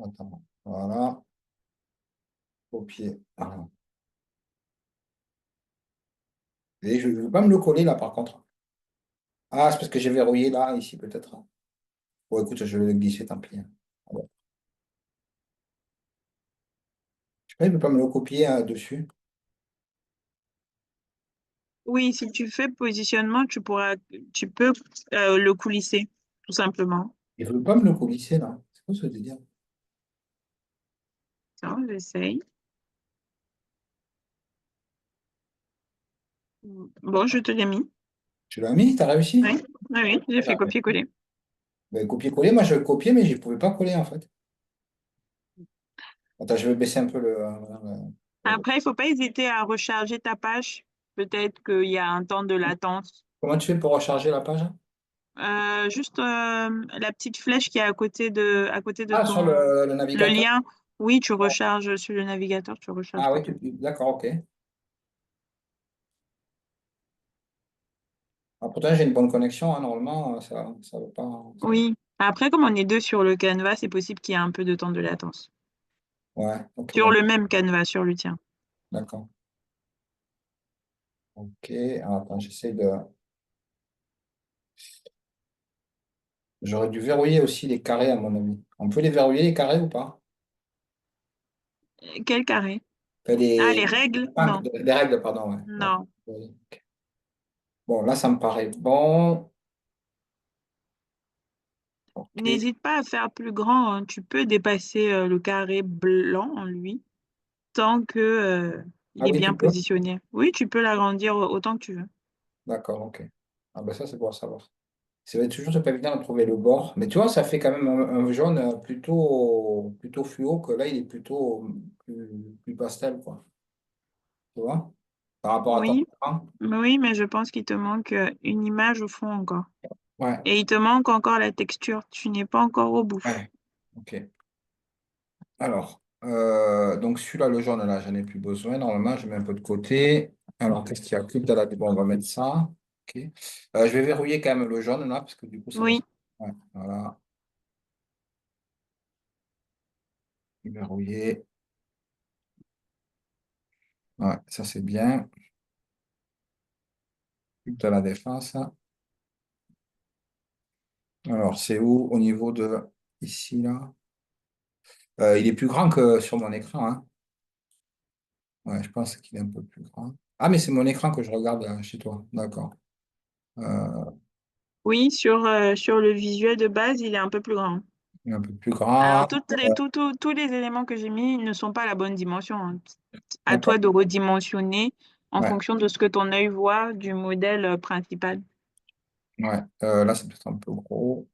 Attends. Voilà. Copier. Ah. Et je ne veux pas me le coller, là, par contre. Ah, c'est parce que j'ai verrouillé, là, ici, peut-être. Bon, écoute, je vais le glisser, tant pis, hein. Ah bon. Je sais pas, il ne veut pas me le copier, dessus. Oui, si tu fais positionnement, tu peux le coulisser, tout simplement. Il ne veut pas me le colisser, là. C'est quoi ce délire? Attends, j'essaye. Bon, je te l'ai mis. Tu l'as mis, t'as réussi? Oui, oui, oui, j'ai fait Ah, copier-coller. ben, copier-coller, moi je vais copier, mais je ne pouvais pas coller en fait. Attends, je vais baisser un peu Après, il faut pas hésiter à recharger ta page. Peut-être qu'il y a un temps de latence. Comment tu fais pour recharger la page? Juste la petite flèche qui est à côté de Ah, sur le le navigateur? lien. Oui, tu recharges sur le navigateur, tu recharges Ah ta oui, page. d'accord, ok. Ah, pourtant, j'ai une bonne connexion, hein, normalement, ça va pas. Oui. Après, comme on est deux sur le canevas, c'est possible qu'il y ait un peu de temps de latence. Ouais, ok, Sur le même canevas, sur le tien. d'accord. Ok, alors, attends, j'essaie de. J'aurais dû verrouiller aussi les carrés, à mon avis. On peut les verrouiller, les carrés ou pas? Quel carré? Enfin, Ah, les règles? ah, Non. les règles, pardon, ouais. Ouais. Non. Oui. Ok. Bon, là, ça me paraît bon. Ok. N'hésite pas à faire plus grand, hein. Tu peux dépasser le carré blanc en lui tant que il Ah est oui, bien tu peux? positionné. Oui, tu peux l'agrandir autant que tu veux. D'accord, ok. Ah ben ça, c'est bon à savoir. C'est toujours c'est pas évident de trouver le bord. Mais tu vois, ça fait quand même un jaune plutôt fluo, que là, il est plutôt plus pastel, quoi. Tu vois? Par rapport à ton Oui, écran. oui, mais je pense qu'il te manque une image au fond encore. Ouais, Et il te manque encore la texture. Tu n'es pas encore au bout. ouais. Ok. Alors, donc celui-là, le jaune, là, j'en ai plus besoin. Normalement, je mets un peu de côté. Alors, qu'est-ce qu'il y a plus dans la... Bon, on va mettre ça. Ok. Je vais verrouiller quand même le jaune, là, parce que du coup, ça va... Oui, Ouais, voilà. Verrouiller. Ouais, ça, c'est bien. Plus de la défense. Alors, c'est où au niveau de ici, là? Il est plus grand que sur mon écran, hein. Ouais, je pense qu'il est un peu plus grand. Ah, mais c'est mon écran que je regarde chez toi. D'accord. Euh, oui, sur le visuel de base, il est un peu plus grand. il est un peu plus Alors, grand. tous les éléments que j'ai mis ne sont pas la bonne dimension, hein. À D'accord. toi de redimensionner en Ouais, fonction de ce que ton œil voit du modèle principal. ouais. Là, c'est peut-être un peu gros.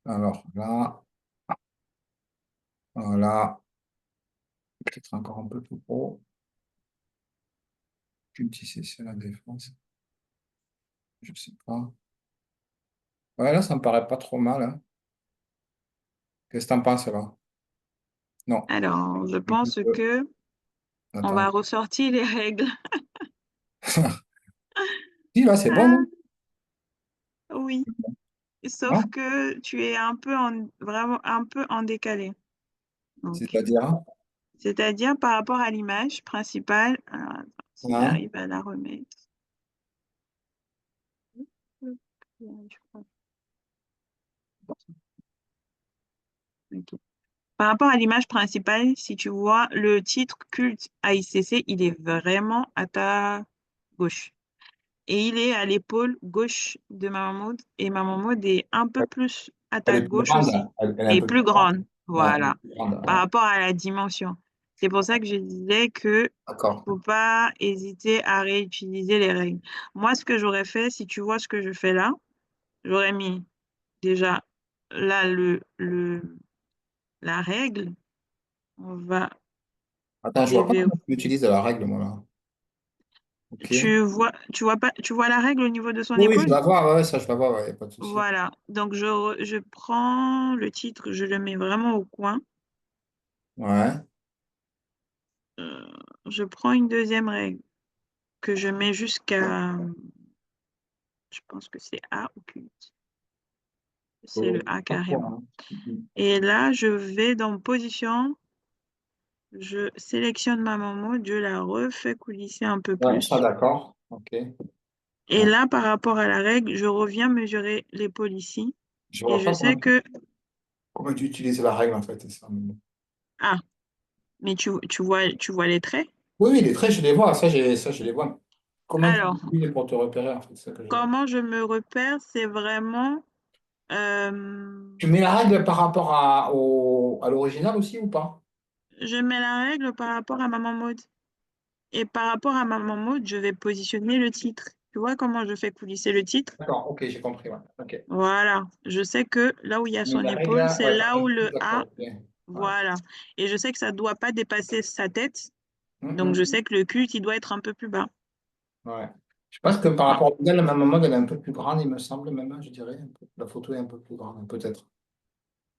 Alors là, voilà. Peut-être encore un peu plus gros. Je me dis si c'est la défense. Je sais pas. Ouais, là, ça me paraît pas trop mal, hein. Qu'est-ce que t'en penses, là? Non. Alors, je pense que on va Attends. ressortir les règles. Si, là, c'est bon, Ah, non? oui, sauf Non? que tu es vraiment un peu en décalé. Donc, C'est-à-dire, hein? c'est-à-dire par rapport à l'image principale. Alors, attends, si Hein. j'arrive à la remettre. Je crois. Ok. Par rapport à l'image principale, si tu vois le titre culte AICC, il est vraiment à ta gauche. Et il est à l'épaule gauche de Mahmoud. Et Mahmoud est un peu plus à Elle ta est plus gauche grande, aussi. elle est un Et peu plus plus grande. grande. Ouais, elle est Voilà. plus grande, Par ouais. rapport à la dimension. C'est pour ça que je disais que D'accord. faut pas hésiter à réutiliser les règles. Moi, ce que j'aurais fait, si tu vois ce que je fais là, j'aurais mis déjà là la règle. On va Attends, je vois pas déverrouiller. comment tu utilises la règle, moi, là. Ok. Tu vois pas, tu vois la règle au niveau de son Oui, oui, je épaule? la vois, ouais, ça, je la vois, ouais, y a pas de souci. Voilà. Donc, je prends le titre, je le mets vraiment au coin. Ouais, Euh, je prends une deuxième règle que je mets jusqu'à, je pense que c'est A ou Q. C'est le A pas trop, carrément. hein. Mhm. Et là, je vais dans position, je sélectionne ma maman, je la refais coulisser un peu Ouais, ça, plus. d'accord. Ok. Et Ouais. là, par rapport à la règle, je reviens mesurer l'épaule ici. Je Et vois je pas sais que, comment tu utilises la règle, en fait. C'est ça. ah, mais tu vois les traits? Oui, oui, les traits, je les vois. Ça, je les vois. Comment tu Alors, utilises pour te repérer, en fait, c'est ça que je... comment je me repère, c'est vraiment, euh, Tu mets la règle par rapport à l'original aussi ou pas? je mets la règle par rapport à maman mode. Et par rapport à maman mode, je vais positionner le titre. Tu vois comment je fais coulisser le titre? D'accord, ok, j'ai compris. Ouais. Ok. Voilà. Je sais que là où il y a Mais son la règle, épaule, c'est ouais, là où le A, d'accord, ok. Ouais. voilà. Et je sais que ça ne doit pas dépasser sa tête. Donc, je Mhm. sais que le culte, il doit être un peu plus bas. Ouais. Je pense que par Ah, rapport au modèle, ma maman, elle est un peu plus grande, il me semble, même, hein, je dirais. Un peu. La photo est un peu plus grande, peut-être.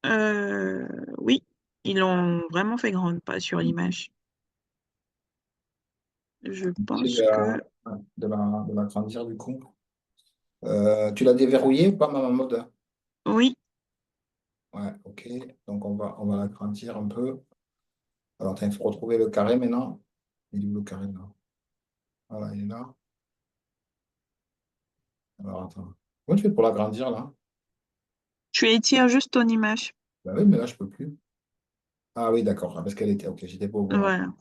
euh, oui, ils l'ont vraiment fait grande, pas sur l'image. Je J'ai pense que de la grandir, du coup. Tu l'as déverrouillé ou pas, ma mode? oui. Ouais, ok. Donc, on va l'agrandir un peu. Alors, attends, il faut retrouver le carré maintenant. Il est où le carré, là? Voilà, il est là. Alors, attends. Comment tu fais pour l'agrandir, là? Tu étires juste ton image. Bah oui, mais là, je peux plus. Ah oui, d'accord. Ah, parce qu'elle était... Ok, j'étais pas au bon. Voilà.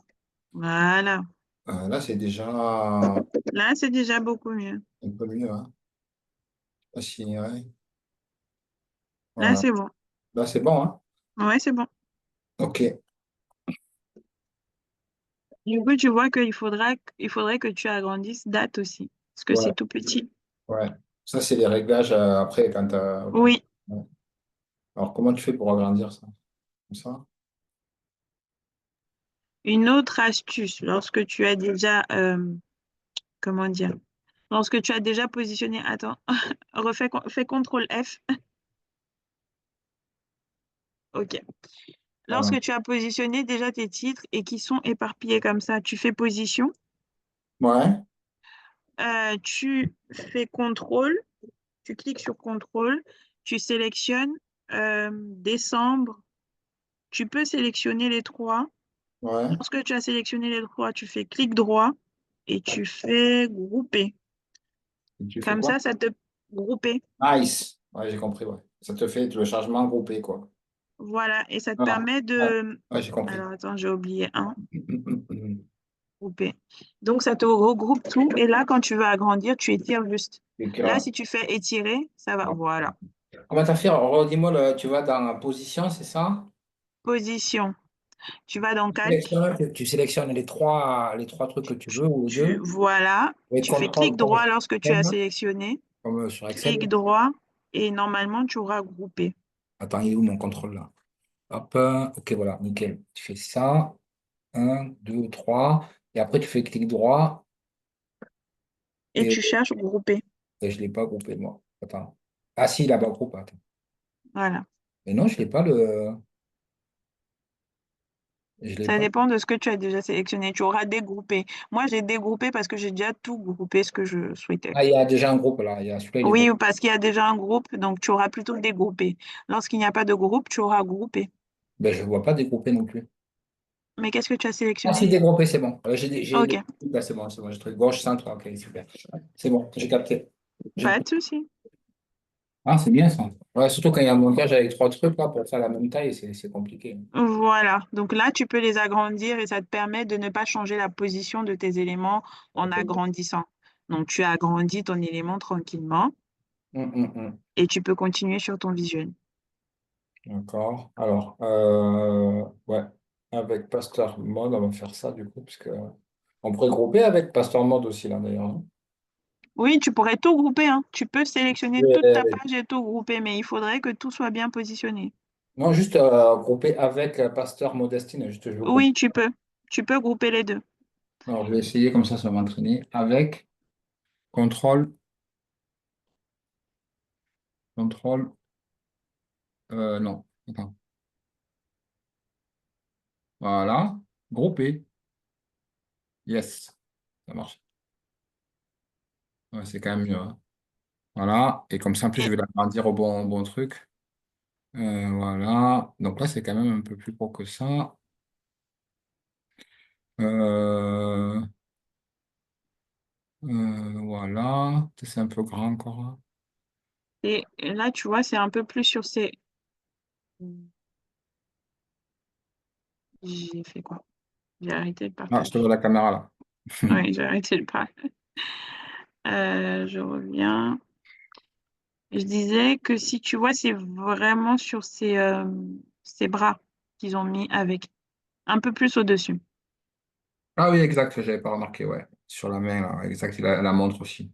Voilà. Là, c'est déjà un Là, c'est déjà beaucoup mieux. peu mieux, hein. Là, ouais. Là, Voilà. c'est bon. Là, c'est bon, hein? Ouais, c'est bon. Ok. Du coup, tu vois il faudrait que tu agrandisses date aussi, parce que Ouais, c'est tout petit. ouais. Ça, c'est les réglages après quand t'as... Ok. Oui. Ouais. Alors, comment tu fais pour agrandir ça? Comme ça? Une autre astuce, lorsque tu as déjà, comment dire, lorsque tu as déjà positionné, attends, fais CTRL F. OK. Voilà. Lorsque tu as positionné déjà tes titres et qui sont éparpillés comme ça, tu fais position, Ouais, tu fais contrôle, tu cliques sur contrôle, tu sélectionnes décembre, tu peux sélectionner les trois. ouais. Lorsque tu as sélectionné les trois, tu fais clic droit et tu fais grouper. Et tu fais Comme quoi? ça te grouper. Nice. Ouais, j'ai compris, ouais. Ça te fait le chargement groupé, quoi. Voilà, et ça te Ah, permet ouais, de... ouais, j'ai compris. Alors attends, j'ai oublié un, grouper. Donc ça te regroupe tout et là, quand tu veux agrandir, tu étires juste. Et Là, si tu fais étirer, ça va. Voilà. comment t'as fait? Redis-moi, tu vas dans la position, c'est ça? Position. Tu vas dans calque. Tu sélectionnes les trois trucs que tu veux ou deux. Voilà. Et Tu fais contrôle clic comme droit sur lorsque tu as Excel. sélectionné. Comme sur Excel. Clic droit et normalement, tu auras groupé. Attends, il est où mon contrôle là? Hop, ok, voilà, nickel. Tu fais ça. Un, deux, trois. Et après, tu fais clic droit. Et Et, tu cherches groupé. et je ne l'ai pas groupé, moi. Attends. Ah, si, là-bas, groupe. Attends. Voilà. Mais non, je l'ai pas le. Je l'ai Ça pas. dépend de ce que tu as déjà sélectionné. Tu auras dégroupé. Moi, j'ai dégroupé parce que j'ai déjà tout groupé ce que je souhaitais. Ah, il y a déjà un groupe là. Il y a celui-là, il est Oui, bon. parce qu'il y a déjà un groupe, donc tu auras plutôt dégroupé. Lorsqu'il n'y a pas de groupe, tu auras groupé. Ben, je ne vois pas dégroupé non plus. Mais qu'est-ce que tu as Ah, si, sélectionné? dégroupé, c'est bon. Ok, Là, c'est bon, c'est bon. J'ai trouvé gauche, centre. Ok, super. C'est bon, j'ai capté. J'ai- pas de souci. Ah, c'est bien ça. Ouais, surtout quand il y a un montage avec trois trucs là pour faire la même taille, c'est compliqué. Voilà, donc là, tu peux les agrandir et ça te permet de ne pas changer la position de tes éléments en agrandissant. Donc, tu agrandis ton élément tranquillement Hum. et tu peux continuer sur ton visuel. D'accord. Alors, ouais. avec Pasteur Mode, on va faire ça du coup, puisque on pourrait grouper avec Pasteur Mode aussi là d'ailleurs, hein. Oui, tu pourrais tout grouper, hein. Tu peux sélectionner toute ta Ouais. page et tout grouper, mais il faudrait que tout soit bien positionné. Non, juste grouper avec Pasteur Modestine, juste je veux grouper. Oui, tu peux. Tu peux grouper les deux. Alors je vais essayer comme ça va m'entraîner avec contrôle, contrôle, non, attends. Voilà, grouper, yes, ça marche. Ouais, c'est quand même mieux, hein. Voilà, et comme ça, en plus, je Et, vais l'agrandir au bon truc. Voilà, donc là, c'est quand même un peu plus gros que ça. Euh, voilà, c'est un peu grand encore, hein. et là, tu vois, c'est un peu plus sur ces... J'ai fait quoi? J'ai arrêté de Ah, je te vois partager. la caméra là. Oui, j'ai arrêté de parler. Je reviens. Je disais que si tu vois, c'est vraiment sur ces bras qu'ils ont mis avec un peu plus au-dessus. Ah oui, exact, j'avais pas remarqué, ouais. Sur la main, là, exact, la montre aussi.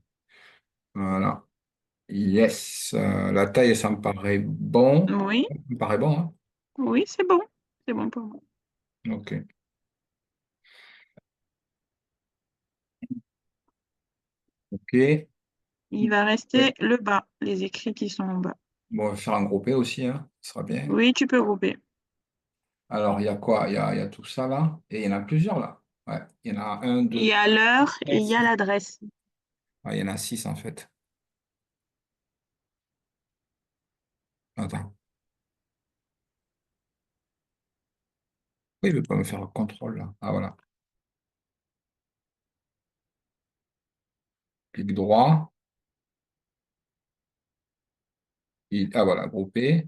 Voilà. Yes. La taille, ça me paraît bon. Oui, Ça me paraît bon, hein. oui, c'est bon. C'est bon pour moi. Ok. Ok. Il va rester le bas, les écrits qui sont en bas. Bon, on va faire un groupé aussi, hein. Ce sera bien. Oui, tu peux grouper. Alors, il y a quoi? Il y a tout ça là. Et il y en a plusieurs là. Ouais. Il y en a un, Il y deux, a l'heure et trois, il y a six. l'adresse. Ouais, il y en a six en fait. Attends. Oui, il ne veut pas me faire un contrôle là. Ah voilà. Clic droit. Ah voilà, groupé.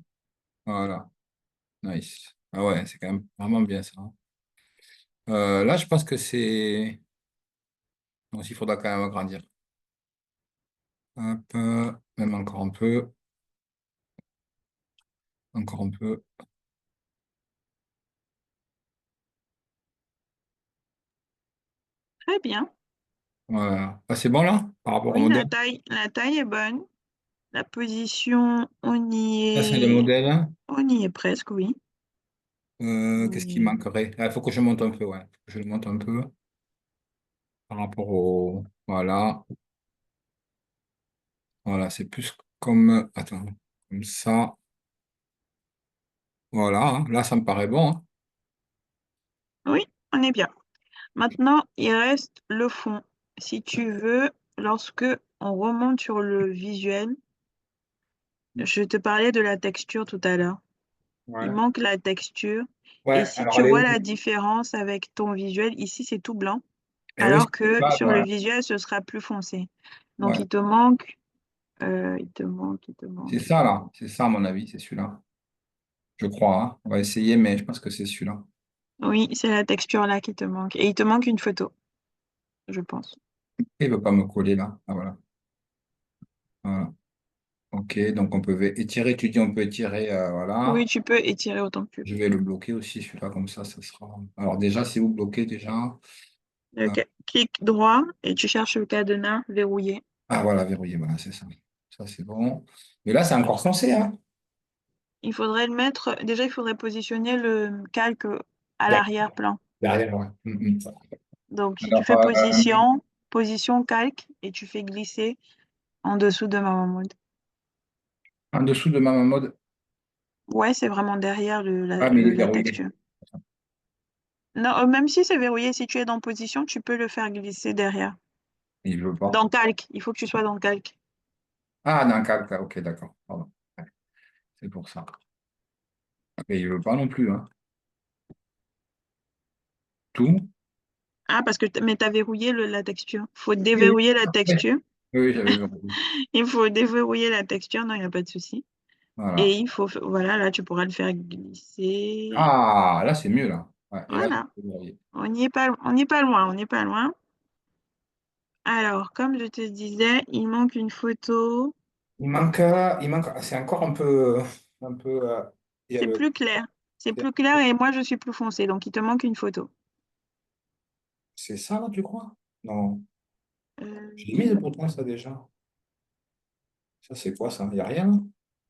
Voilà. Nice. Ah ouais, c'est quand même vraiment bien ça, hein. Là, je pense que c'est. Non, il faudra quand même agrandir. Hop, même encore un peu. Encore un peu. Très bien. Voilà. Ah, c'est bon là? Par rapport au Oui, modèle? la taille est bonne. La position, Ça, c'est le modèle. on y est presque, oui. Qu'est-ce qui Oui, manquerait? Il faut que je monte un peu, ouais. Faut que je le monte un peu par rapport au. Voilà. Voilà, c'est plus comme. Attends. Comme ça. Voilà, hein. Là, ça me paraît bon, hein. oui, on est bien. Maintenant, il reste le fond. Si tu veux, lorsque on remonte sur le visuel, je te parlais de la texture tout à l'heure. Il Ouais. manque la texture. Et Ouais, si alors tu elle est vois où? la différence avec ton visuel, ici c'est tout blanc, Eh oui, alors que ouais, sur le ouais. visuel, ce sera plus foncé. Donc Ouais. il te C'est manque. ça, là. C'est ça, à mon avis, c'est celui-là. Je crois, hein. On va essayer, mais je pense que c'est celui-là. Oui, c'est la texture là qui te manque. Et il te manque une photo, je pense. Il ne veut pas me coller, là. Ah, voilà. Voilà. OK, donc on peut étirer. Tu dis on peut étirer. Oui, Voilà. tu peux étirer autant que tu Je veux. vais le bloquer aussi, celui-là, comme ça sera. Alors, déjà, c'est où bloquer, déjà? Ok. Clic droit et tu cherches le cadenas verrouillé. Ah, voilà, verrouillé. Voilà, c'est ça. Ça, c'est bon. Mais là, c'est encore foncé, hein. Il faudrait le mettre. Déjà, il faudrait positionner le calque à Derrière, l'arrière-plan. derrière, ouais. Donc, si tu Alors, fais position calque et tu fais glisser en dessous de ma mode. en dessous de ma mode. Ouais, c'est vraiment derrière Ah, mais il est la verrouillé. texture. Non, même si c'est verrouillé, si tu es dans position, tu peux le faire glisser derrière. Il veut pas. Dans calque, il faut que tu sois dans calque. Ah, dans le calque, là. OK, d'accord. Pardon. Ouais, c'est pour ça. Et il veut pas non plus, hein. Tout. Ah, parce que mais t'as verrouillé la texture. Faut Oui, oui. déverrouiller la Après. texture. Oui, oui, j'avais verrouillé. Il faut déverrouiller la texture, non, il n'y a pas de souci. Et Voilà. voilà, là, tu pourras le faire glisser. Ah, là, c'est mieux, là. Ouais, et là, Voilà, c'est verrouillé. on n'y est pas loin, on n'est pas loin. Alors, comme je te disais, il manque une photo. Il manque, c'est encore un peu, il y a C'est le, plus clair. C'est plus clair et moi, je suis plus foncée, donc il te manque une photo. C'est ça, là, tu crois? Non. J'ai mis Euh, pourtant ça déjà. Ça, c'est quoi ça? Il n'y a rien, là?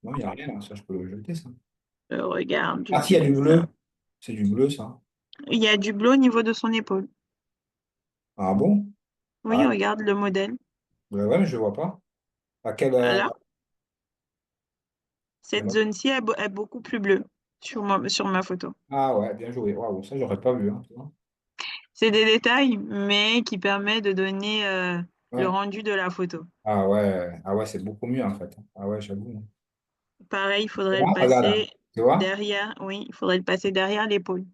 Non, il n'y a rien là. Ça, je peux le jeter, ça. je regarde, je Ah, si, il y a dirais du ça. bleu. C'est du bleu, ça. Il y a du bleu au niveau de son épaule. Ah bon? Oui, Ah, regarde le modèle. ouais, mais je ne vois pas. À quel. Là, cette Alors zone-ci est beaucoup plus bleue sur ma photo. ah ouais, bien joué. Waouh, ça, j'aurais pas vu, hein, tu vois. C'est des détails, mais qui permettent de donner le Ouais. rendu de la photo. Ah ouais, c'est beaucoup mieux en fait. Ah ouais, j'avoue. Pareil, il faudrait le Là, regarde, passer tu vois? derrière. Oui, il faudrait le passer derrière l'épaule.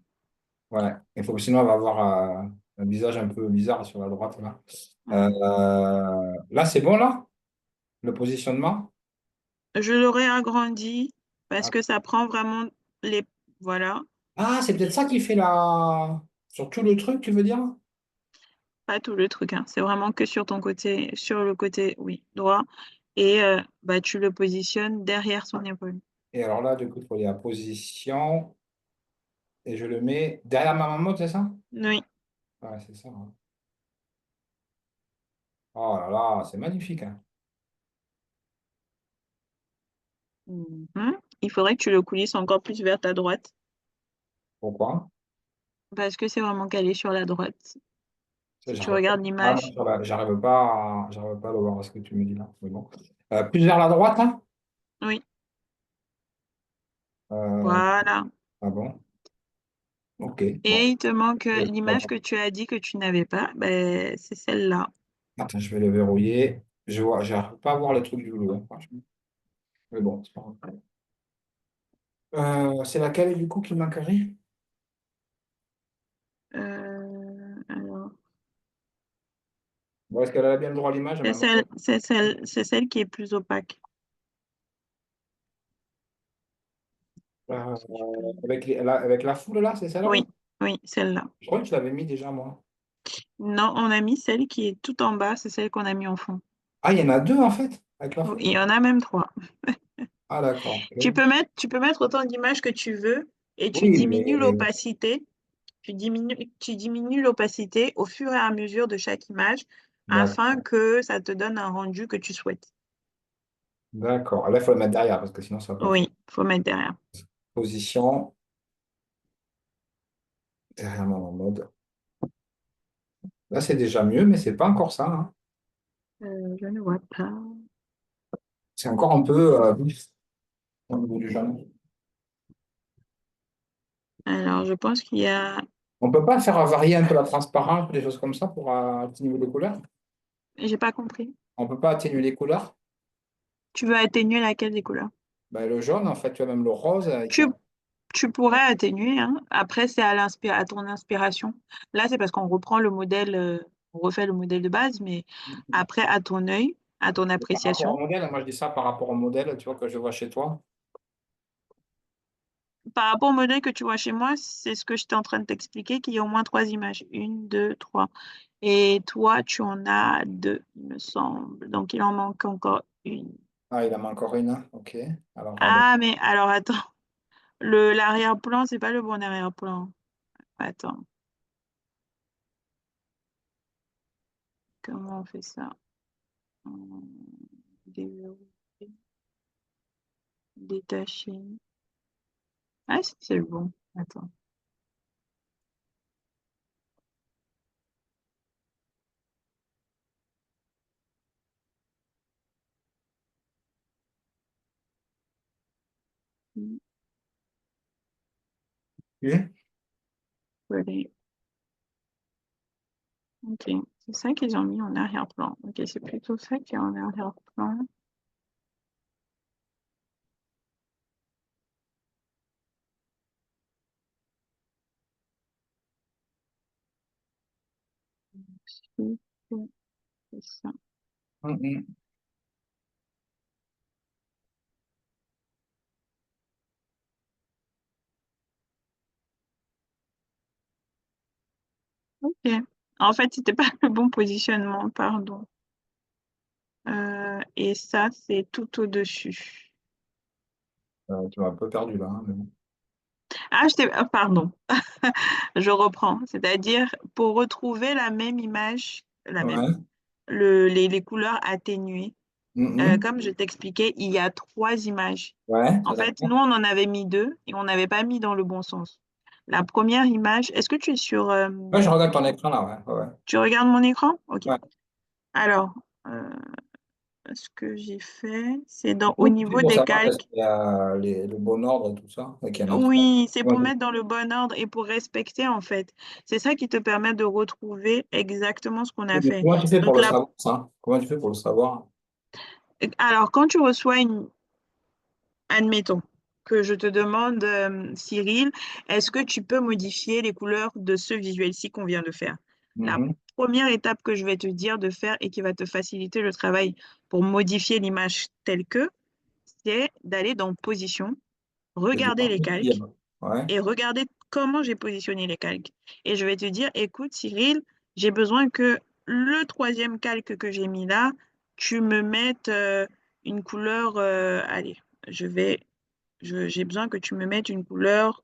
Ouais. Il faut, sinon, on va avoir un visage un peu bizarre sur la droite là. Mm. Là, c'est bon là? Le positionnement? Je l'aurais agrandi parce Ah, que ça prend vraiment les... Voilà, ah, c'est peut-être ça qui fait la. Sur tout le truc, tu veux dire? pas tout le truc, hein. C'est vraiment que sur ton côté, sur le côté, oui, droit. Et bah, tu le positionnes derrière son épaule. Et alors là, du coup, il faut aller à position et je le mets derrière ma maman, c'est ça? Oui. Ouais, c'est ça, hein. Oh là là, c'est magnifique, hein. Mhm. Il faudrait que tu le coulisses encore plus vers ta droite Pourquoi? parce que c'est vraiment calé sur la droite. Ça, Si tu j'arrive pas. regardes Ah non, l'image, j'arrive pas à le voir ce que tu me dis là. Mais bon. Plus vers la droite, là? oui, Euh, voilà. ah bon? Ok. Et Bon. il te manque Je vois l'image pas. que tu as dit que tu n'avais pas, ben, c'est celle-là. Attends, je vais le verrouiller. Je vois, j'arrive pas à voir le truc du loup, hein, franchement. Mais bon, c'est pas grave. C'est laquelle du coup qui manquerait? Alors, Bon, est-ce qu'elle a bien le droit à l'image, maman? c'est celle qui est plus opaque. Si tu peux. Avec, avec la foule là, c'est celle-là? Oui, oui, celle-là. Je crois que je l'avais mis déjà moi. Non, on a mis celle qui est tout en bas, c'est celle qu'on a mis en fond. Ah, il y en a deux en fait, avec la Oh, foule. il y en a même trois. Ah, d'accord. Ok. Tu peux mettre autant d'images que tu veux et tu Oui, diminues mais l'opacité. Tu diminues l'opacité au fur et à mesure de chaque image afin d'accord. que ça te donne un rendu que tu souhaites. D'accord. Là, il faut le mettre derrière parce que sinon, ça va pas le faire. Oui, faut mettre derrière. Position, derrière mon mode. Là, c'est déjà mieux, mais c'est pas encore ça, hein. Je ne vois pas. C'est encore un peu vif au niveau du jaune. Alors, je pense qu'il y a... On peut pas faire varier un peu la transparence, des choses comme ça pour atténuer les couleurs? J'ai pas compris. On peut pas atténuer les couleurs? Tu veux atténuer laquelle des couleurs? Ben, le jaune, en fait, tu as même le rose avec Tu, tu pourrais atténuer, hein. Après, c'est à ton inspiration. Là, c'est parce qu'on reprend le modèle, on refait le modèle de base, mais après, à ton œil, à ton par rapport au appréciation. modèle. Moi, je dis ça par rapport au modèle, tu vois, que je vois chez toi. Par rapport au modèle que tu vois chez moi, c'est ce que j'étais en train de t'expliquer, qu'il y a au moins trois images. Une, deux, trois. Et toi, tu en as deux, il me semble. Donc, il en manque encore une. Ah, il en manque encore une, hein. Ok. Alors, Ah, mais alors, attends. L'arrière-plan, c'est pas le bon arrière-plan. Attends, comment on fait ça? Hum, Déverrouiller, détacher. Ah, si, c'est le bon. Attends. ok. Voilà. Ok, c'est ça qu'ils ont mis en arrière-plan. Ok, c'est plutôt ça qui est en arrière-plan. Si, c'est ça. Mhm. Ok. En fait, c'était pas le bon positionnement, pardon. Et ça, c'est tout au-dessus. Tu m'as un peu perdu là, hein, mais bon. Pardon, je reprends. C'est-à-dire, pour retrouver la même image, Ouais. les couleurs atténuées, Mhm. comme je t'expliquais, il y a trois images. Ouais, En ça fait, nous, d'accord. on en avait mis deux et on n'avait pas mis dans le bon sens. La première image, est-ce que tu es sur... Ouais, je regarde ton écran là, ouais. Ouais. tu regardes mon écran? Ok. Ouais. Alors, euh, ce que j'ai fait, c'est au Comment tu fais niveau pour des savoir est-ce calques. qu'il y a le bon ordre et tout ça, et qu'il y en a trois? Oui, c'est Ouais. pour mettre dans le bon ordre et pour respecter, en fait. C'est ça qui te permet de retrouver exactement ce qu'on a Mais fait. comment tu fais pour Donc le là, savoir, ça? Comment tu fais pour le savoir? alors, quand tu reçois admettons que je te demande, Cyril, est-ce que tu peux modifier les couleurs de ce visuel-ci qu'on vient de faire? La Mhm. première étape que je vais te dire de faire et qui va te faciliter le travail pour modifier l'image telle que, c'est d'aller dans Position, Et de regarder les partir. calques Ouais, et regarder comment j'ai positionné les calques. Et je vais te dire, écoute, Cyril, j'ai besoin que le troisième calque que j'ai mis là, tu me mettes une couleur, allez, je vais j'ai besoin que tu me mettes une couleur,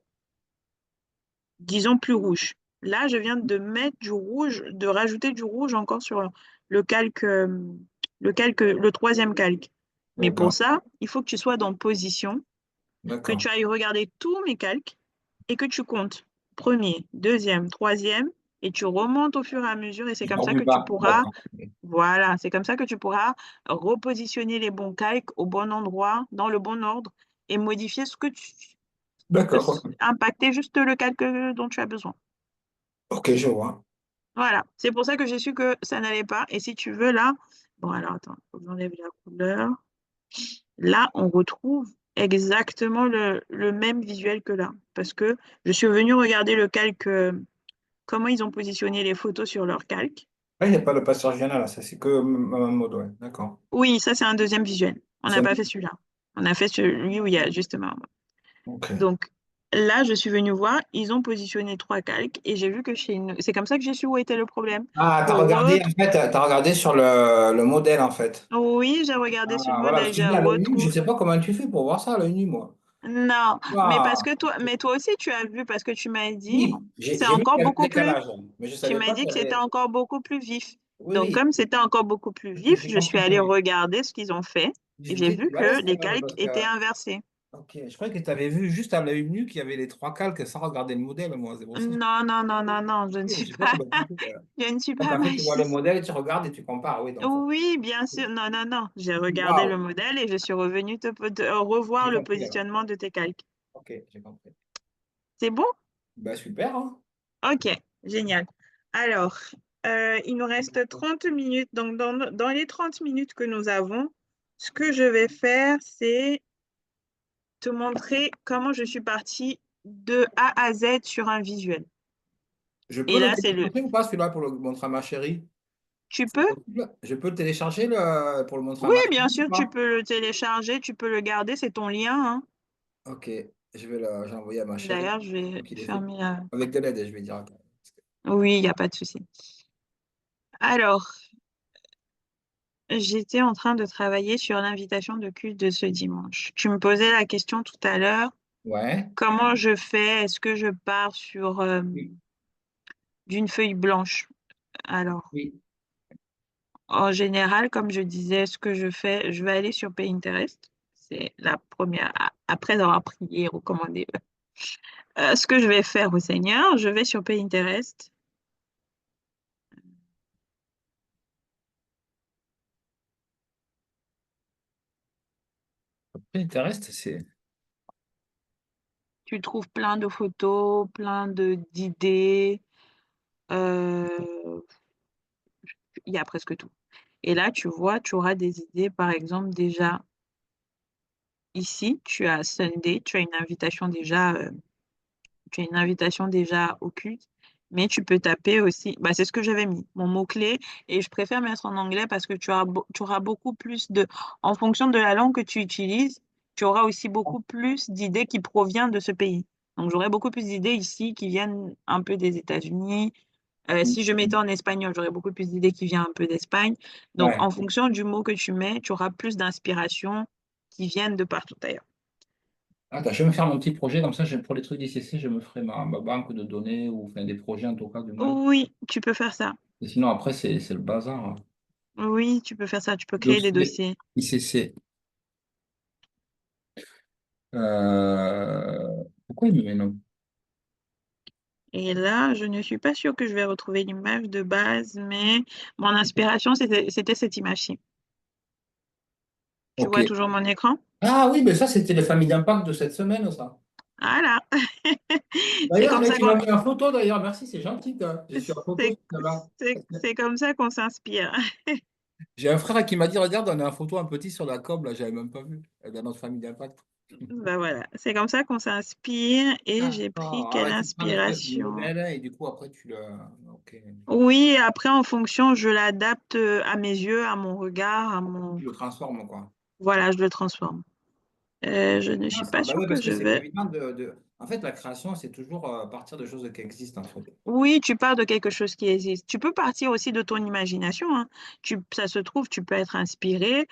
disons, plus rouge. Là, je viens de mettre du rouge, de rajouter du rouge encore sur le calque, le troisième calque. Mais pour d'accord. ça, il faut que tu sois dans position, que D'accord. tu ailles regarder tous mes calques et que tu comptes premier, deuxième, troisième, et tu remontes au fur et à mesure. Et c'est Je comme pars ça du que tu bas. pourras, D'accord. voilà, c'est comme ça que tu pourras repositionner les bons calques au bon endroit, dans le bon ordre, et modifier D'accord. Ok, impacter juste le calque dont tu as besoin. ok, je vois. Voilà, c'est pour ça que j'ai su que ça n'allait pas. Et si tu veux, là, bon, alors attends, faut que j'enlève la couleur. Là, on retrouve exactement le même visuel que là. Parce que je suis venue regarder le calque, comment ils ont positionné les photos sur leur calque. Là, il n'y a pas le passage général, là, ça c'est que ma mode, ouais. D'accord. Oui, ça, c'est un deuxième visuel. On n'a C'est pas fait celui-là. On a fait celui où il y a justement. ok. Donc là, je suis venue voir, ils ont positionné trois calques et j'ai vu que c'est comme ça que j'ai su où était le problème. Ah, t'as Pour regardé, en autre, fait, t'as regardé sur le modèle, en fait. oui, j'ai regardé sur le Ah, voilà, parce modèle, que je j'ai dis à l'œil nu, je ne retrouvé. sais pas comment tu fais pour voir ça à l'œil nu, moi. Non, mais parce Ah, que toi aussi, tu as vu, parce que tu m'as dit, oui, c'est j'ai vu encore qu'il y avait un beaucoup plus, décalage, mais je ne tu savais m'as pas dit qu'il y que c'était avait. encore beaucoup plus vif. Oui, Donc, oui, comme c'était encore beaucoup plus ok, vif, j'ai je suis compris. allée regarder ce qu'ils ont fait Je et j'ai dis, vu c'est balèze que quand les même, calques parce que. étaient inversés. Ok, je croyais que tu avais vu juste à l'œil nu qu'il y avait les trois calques sans regarder le modèle, moi, c'est pour ça. Non, non, non, non, non, je ne Oui, suis je sais pas pas, comment tu fais. je ne suis Donc, pas en fait, tu vois le magicienne. modèle et tu regardes et tu compares, oui, donc ça. Oui, bien sûr. Non, non, non. J'ai regardé le Waouh! modèle et je suis revenue revoir J'ai le compris alors. positionnement de tes calques. Ok, j'ai compris. C'est bon? Bah, super, hein? Ok, génial. Alors, il nous reste 30 minutes. Donc, dans les 30 minutes que nous avons, ce que je vais faire, c'est te montrer comment je suis partie de A à Z sur un visuel. Je Et peux le là, c'est le... télécharger ou pas celui-là pour le montrer à ma chérie? Tu C'est peux? possible. Je peux le télécharger pour le montrer à Oui, ma bien chérie ou sûr, tu pas? peux le télécharger, tu peux le garder, c'est ton lien, hein. Ok, j'ai envoyé à ma chérie. D'ailleurs, je vais Donc, il est fait. fermer. Avec de l'aide, je vais dire. Attends. Oui, il n'y a pas de souci. Alors, j'étais en train de travailler sur l'invitation de culte de ce dimanche. Tu me posais la question tout à l'heure, Ouais. comment je fais? Est-ce que je pars sur Oui. d'une feuille blanche? Alors, Oui. en général, comme je disais, ce que je fais, je vais aller sur Pinterest. C'est la première, après avoir prié, recommandé. Ce que je vais faire au Seigneur, je vais sur Pinterest. Pinterest, c'est. Tu trouves plein de photos, plein d'idées. euh, il y a presque tout. Et là, tu vois, tu auras des idées. Par exemple, déjà, ici, tu as Sunday, tu as une invitation déjà au culte, mais tu peux taper aussi, bah, c'est ce que j'avais mis, mon mot-clé, et je préfère mettre en anglais parce que tu auras beaucoup plus en fonction de la langue que tu utilises, tu auras aussi beaucoup plus d'idées qui proviennent de ce pays. Donc, j'aurai beaucoup plus d'idées ici qui viennent un peu des États-Unis. Si je mettais en espagnol, j'aurais beaucoup plus d'idées qui viennent un peu d'Espagne. Donc, Ouais. en fonction du mot que tu mets, tu auras plus d'inspiration qui viennent de partout ailleurs. Attends, je vais me faire mon petit projet, comme ça, pour les trucs d'ICC, je me ferai ma banque de données, ou enfin, des projets en tout cas, du moins. Oui, tu peux faire ça. Et sinon, après, c'est le bazar, hein. Oui, tu peux faire ça. Tu peux créer des Dossier dossiers. ICC. Pourquoi il me met non? Et là, je ne suis pas sûre que je vais retrouver l'image de base, mais mon inspiration, c'était cette image-ci. Tu Ok. vois toujours mon écran? Ah oui, mais ça, c'était les familles d'impact de cette semaine, ça. Voilà. C'est D'ailleurs, comme là, ça tu m'as mis en photo, d'ailleurs. Merci, c'est gentil, quoi. Je suis en photo, c'est, là. c'est comme ça qu'on s'inspire. J'ai un frère qui m'a dit, regarde, on a une photo un petit sur la com, là, j'avais même pas vu. Dans notre famille d'impact. Ben voilà, c'est comme ça qu'on s'inspire et j'ai pris D'accord. Ah quelle ouais, tu prends l'espèce de inspiration. modèle et du coup, après, tu le. Ok. Oui, après, en fonction, je l'adapte à mes yeux, à mon regard, à mon... Tu le transformes, quoi. Voilà, je le transforme. Je ne Ah, suis ça. pas Bah sûre ouais, que parce que je c'est pas vais... évident de. En fait, la création, c'est toujours à partir de choses qui existent, en fait. Oui, tu pars de quelque chose qui existe. Tu peux partir aussi de ton imagination, hein. Ça se trouve, tu peux être inspiré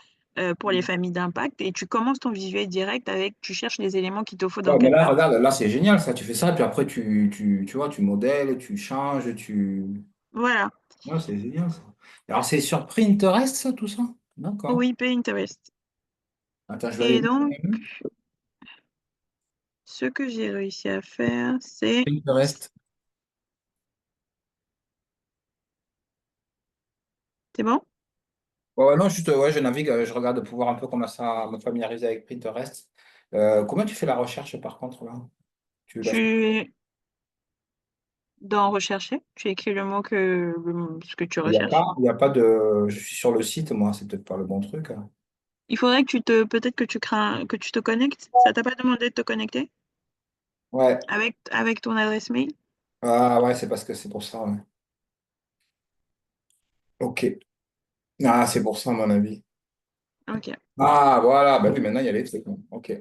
pour les familles d'impact et tu commences ton visuel direct avec, tu cherches les éléments qu'il te faut dans Ouais, mais là, Canva. regarde, là, c'est génial, ça. Tu fais ça, puis après, tu vois, tu modèles, tu changes, tu. Voilà. Ouais, c'est génial, ça. Alors, c'est sur Pinterest, ça, tout ça? D'accord. Oui, Pinterest. Attends, je vais aller Et voir. donc, ce que j'ai réussi à faire, c'est... Pinterest. C'est bon? Ouais, ouais, non, juste, ouais, je navigue, je regarde pour voir un peu comment ça me familiariser avec Pinterest. Comment tu fais la recherche, par contre, là? Tu la fais. Tu... Dans rechercher, tu écris le mot ce que tu recherches. Il y a pas de. Je suis sur le site, moi, c'est peut-être pas le bon truc, hein. Il faudrait peut-être que que tu te connectes. Ça t'a pas demandé de te connecter Ouais. avec ton adresse mail? Ah, ouais, c'est parce que c'est pour ça, ouais. Ok. Ah, c'est pour ça, à mon avis. Ok. Ah, voilà. Bah oui, maintenant, il y a les trucs, hein. Ok.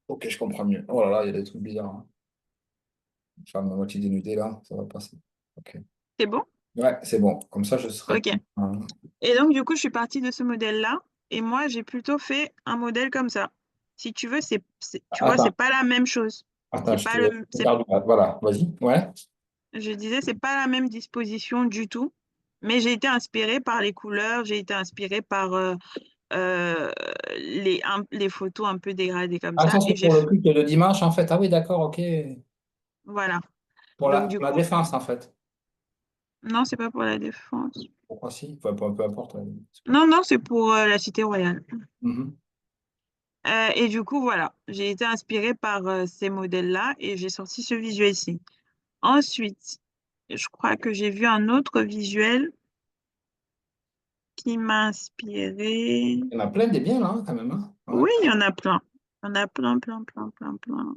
Ok, je comprends mieux. Oh là là, il y a des trucs bizarres, hein. Femme à moitié dénudée, là, ça va passer. Ok. C'est bon? Ouais, c'est bon. Comme ça, je serai. Ok. Et donc, du coup, je suis partie de ce modèle-là. Et moi, j'ai plutôt fait un modèle comme ça. Si tu veux, tu vois, c'est Attends, pas la même chose. attends, C'est je pas te le, c'est, regarde. Voilà, vas-y. Ouais. je disais, c'est pas la même disposition du tout. Mais j'ai été inspirée par les couleurs, j'ai été inspirée par euh, les photos un peu dégradées comme Ah, ça. ça, c'est pour le culte de dimanche, en fait. Ah oui, d'accord, ok. Voilà. Pour Donc, du pour la coup, défense, en fait. non, c'est pas pour la défense. Pourquoi si? Enfin, peu importe, ouais. C'est pas- Non, non, c'est pour la Cité royale. Mhm. Et du coup, voilà, j'ai été inspirée par ces modèles-là et j'ai sorti ce visuel-ci. Ensuite, je crois que j'ai vu un autre visuel qui m'a inspiré. Il y en a plein des biens, là, hein, quand même, hein. Ouais. Oui, il y en a plein. Il y en a plein, plein, plein, plein, plein.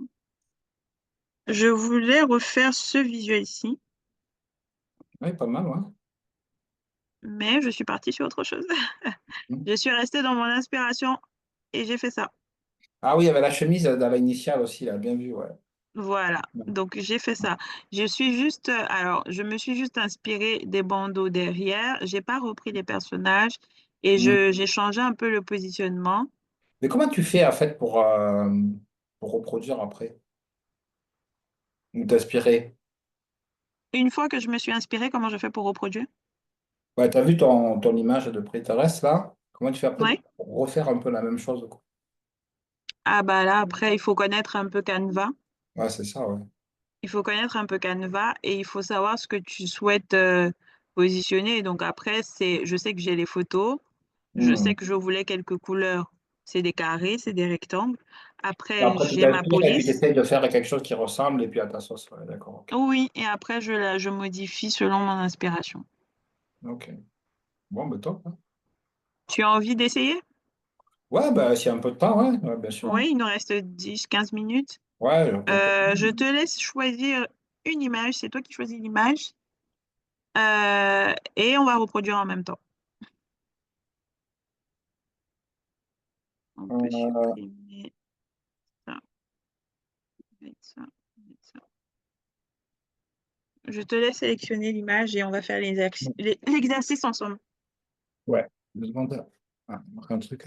Je voulais refaire ce visuel-ci, Ouais, pas mal, ouais. mais je suis partie sur autre chose. Mhm. Je suis restée dans mon inspiration et j'ai fait ça. Ah oui, il y avait la chemise dans l'initiale aussi, là, bien vu, ouais. Voilà, donc j'ai fait ça. Je me suis juste inspirée des bandeaux derrière. J'ai pas repris les personnages et Mhm. j'ai changé un peu le positionnement. Mais comment tu fais, en fait, pour reproduire après? Ou t'inspirer? Une fois que je me suis inspirée, comment je fais pour reproduire? Ouais, t'as vu ton image de Pinterest, là? Comment tu fais après Oui. pour refaire un peu la même chose, quoi? Ah bah là, après, il faut connaître un peu Canva. Ouais, c'est ça, ouais. Il faut connaître un peu Canva et il faut savoir ce que tu souhaites positionner. Donc après, je sais que j'ai les photos. Je sais Mhm. que je voulais quelques couleurs. C'est des carrés, c'est des rectangles. Et Après, après, tu j'ai ma t'inspires et tu police. essaies de faire quelque chose qui ressemble, et puis à ta sauce, ouais, d'accord, ok. Oui, et après, je modifie selon mon inspiration. Ok. Bon, ben top, hein. Tu as envie d'essayer? Ouais, bah, s'il y a un peu de temps, ouais, ouais, bien sûr. Oui, il nous reste 10, 15 minutes. Ouais, peut-être. Je te laisse choisir une image. C'est toi qui choisis l'image. Et on va reproduire en même temps. On peut Euh, supprimer ça, mettre ça, mettre ça. Je te laisse sélectionner l'image et on va faire l'exercice ensemble. ouais. 2 secondes. Ah, il manque un truc.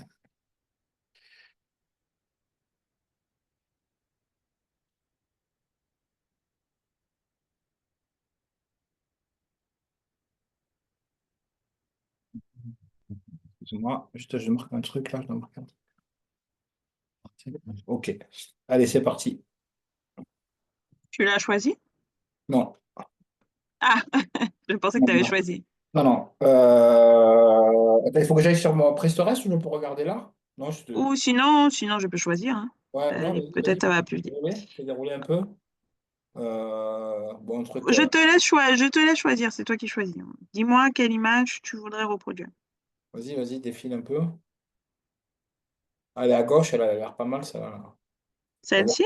Excuse-moi, je marque un truc là. Je dois marquer un truc. Ok. Allez, c'est parti. Tu l'as choisi? Non. Ah, je pensais que Non, tu avais non. choisi. Non, non. Attends, il faut que j'aille sur mon Prestores ou je peux regarder là? Non, je te. Ou sinon, je peux choisir, hein. Ouais, non, vas-y, Peut-être vas-y. ça va plus vite. Fais dérouler un peu. Bon, un truc. Je te laisse choisir, c'est toi qui choisis, hein. Dis-moi quelle image tu voudrais reproduire. Vas-y, vas-y, défile un peu. Allez, à gauche, elle a l'air pas mal, ça. On va voir. Celle-ci?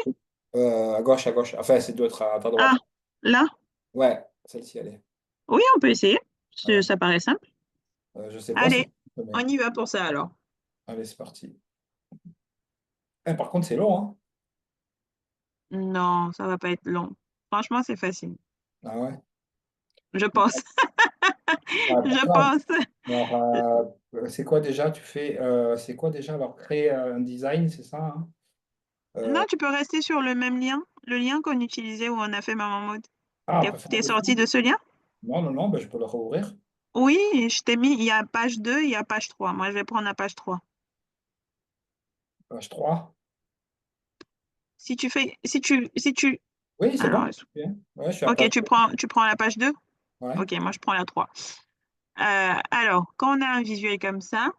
À gauche, à gauche. Enfin, c'est doit être à ta Ah, droite. là? Ouais, celle-ci, elle est. Oui, on peut essayer. Ouais. Ça paraît simple. Je sais pas si. Allez, on y va pour ça alors. Allez, c'est parti. Par contre, c'est long, hein? Non, ça va pas être long. Franchement, c'est facile. Ah ouais. Je pense. Ouais, Je pourtant, pense. alors, c'est quoi déjà? C'est quoi déjà? Alors, créer un design, c'est ça, hein? Non, Euh, tu peux rester sur le même lien, le lien qu'on utilisait où on a fait Maman Mode. on peut faire T'es sorti dessus? de ce lien? Non, non, non, ben, je peux le rouvrir. Oui, je t'ai mis, il y a page 2, il y a page 3. Moi, je vais prendre la page 3. Page 3. Si tu, Oui, c'est alors, bon. Bien. Ouais, je suis à ok, page. tu prends la page 2. Ouais. Ok, moi, je prends la 3. Alors, quand on a un visuel comme ça,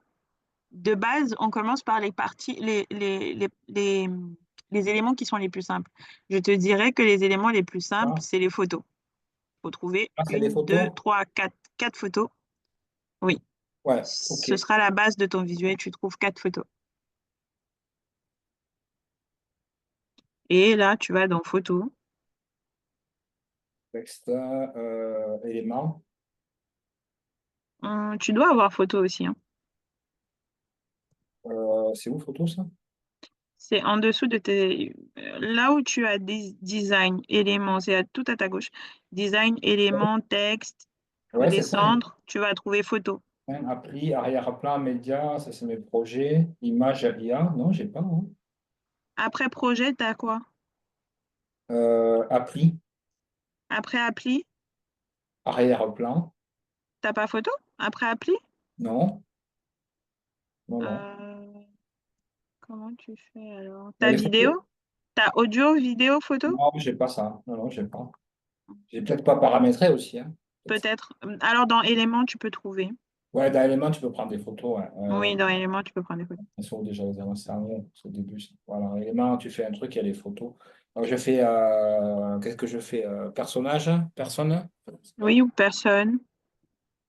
de base, on commence par les parties, les éléments qui sont les plus simples. Je te dirais que les éléments les plus simples, Ah, c'est les photos. Il faut trouver ah, c'est les une, deux, photos? trois, quatre photos. Oui, Ouais, ok. ce sera la base de ton visuel. Tu trouves 4 photos. Et là, tu vas dans photos. Texte, élément. Tu dois avoir photo aussi, hein. C'est où photo ça? C'est en dessous de tes... Là où tu as des design, éléments, tout à ta gauche. Design, éléments, texte. Il faut Ouais, c'est ça. descendre. Tu vas trouver photo. Hein, appli, arrière-plan, média, ça c'est mes projets. Image, IA. Non, j'ai pas, hein. Après projet, tu as quoi? Appli, Après appli, arrière-plan. t'as pas photo? Après appli? Non, non, non. Euh, comment tu fais alors? Mais T'as les photos? vidéo? T'as audio, vidéo, photo? Non, j'ai pas ça. Non, non, j'ai pas. J'ai peut-être pas paramétré aussi, hein. Peut-être. Peut-être. Alors dans éléments, tu peux trouver. Ouais, dans Element, tu peux prendre des photos. Ouais. Oui, dans éléments, tu peux prendre des photos. Elles sont déjà les avances cerveau, c'est au début. Ça. Voilà, Element, tu fais un truc, il y a les photos. Donc, qu'est-ce que je fais? Personnage? Personne? C'est pas Oui, ou personne.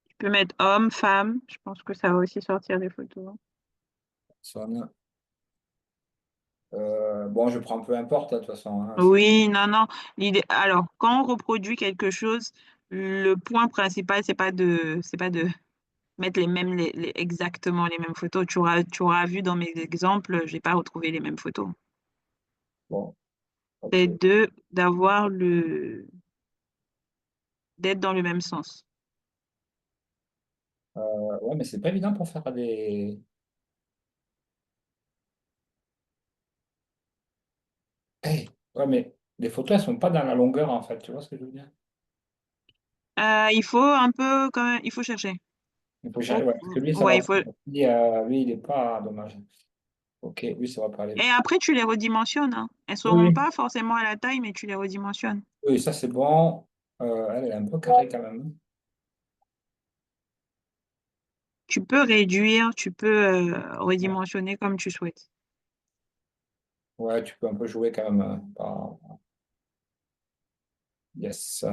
Tu peux mettre homme, femme. Je pense que ça va aussi sortir des photos. personne. Bon, je prends peu importe, hein, de toute façon, hein, Oui, non, non. Alors, quand on reproduit quelque chose, le point principal, c'est pas de mettre exactement les mêmes photos. Tu auras vu dans mes exemples, j'ai pas retrouvé les mêmes photos. bon, ok. C'est d'avoir d'être dans le même sens. Ouais, mais c'est pas évident pour faire des. Hey, ouais, mais les photos, elles sont pas dans la longueur, en fait. Tu vois ce que je veux dire? Il faut un peu, quand même, il faut chercher. Il faut chercher, ouais, parce que lui, ça Ouais, va il pas. faut. Lui, il est pas dommage. Ok, lui, ça va pas aller. Et après, tu les redimensionnes, hein. Elles Oui, seront oui. pas forcément à la taille, mais tu les redimensionnes. Oui, ça, c'est bon. Elle est un peu carrée quand même. Tu peux réduire, tu peux redimensionner comme tu souhaites. Ouais, tu peux un peu jouer quand même. Yes.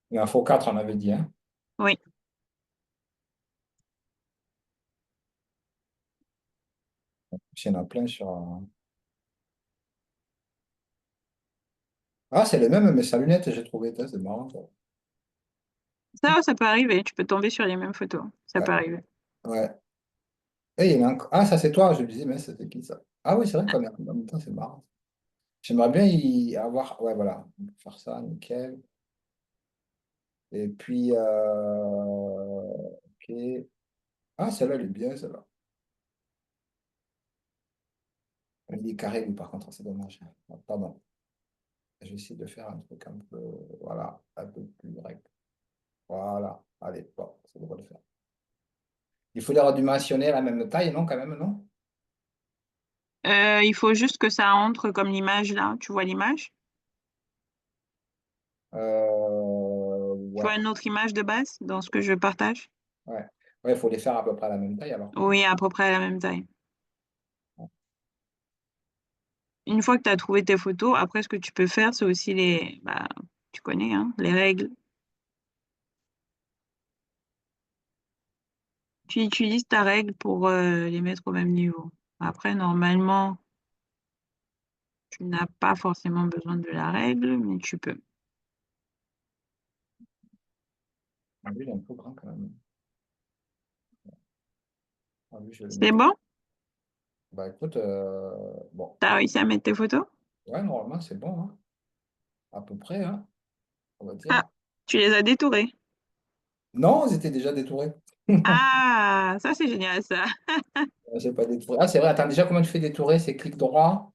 Il en faut 4, on avait dit, hein. Oui. Il y en a plein sur. Ah, c'est les mêmes, mais sa lunette, j'ai trouvé. Putain, c'est marrant, ça. Ça peut arriver. Tu peux tomber sur les mêmes photos. Ça Ouais, peut arriver. ouais. Et il y en a Ah, ça, c'est toi. Je me disais, mais c'était qui ça? Ah oui, c'est vrai qu'on est en même temps, c'est marrant. J'aimerais bien y avoir. Ouais, voilà. On peut faire ça, nickel. Et puis, ok. Ah, celle-là, elle est bien, celle-là. Il est carré, lui, par contre, c'est dommage. Ah, pardon. Je vais essayer de faire un truc un peu. Voilà, un peu plus direct. Voilà. Allez, bon, ça devrait le faire. Il faut les redimensionner à la même taille, non, quand même, non? Il faut juste que ça entre comme l'image là. Tu vois l'image? Tu Ouais, vois une autre image de base dans ce que je partage? ouais. Ouais, il faut les faire à peu près à la même taille alors. Oui, à peu près à la même taille. Une fois que tu as trouvé tes photos, après, ce que tu peux faire, c'est aussi bah, tu connais, hein, les règles. Tu utilises ta règle pour les mettre au même niveau. Après, normalement, tu n'as pas forcément besoin de la règle, mais tu peux. Ah oui, il est un peu grand quand même. Ah oui, je vais le C'est mettre. bon? Bah écoute, bon. Tu as réussi à mettre tes photos? Ouais, normalement, c'est bon, hein. À peu près, hein, on va dire. Ah, tu les as détourés. Non, ils étaient déjà détourés. Ah, ça, c'est génial, ça. J'ai pas détouré. Ah, c'est vrai, attends, déjà, comment tu fais détourer? C'est clic droit.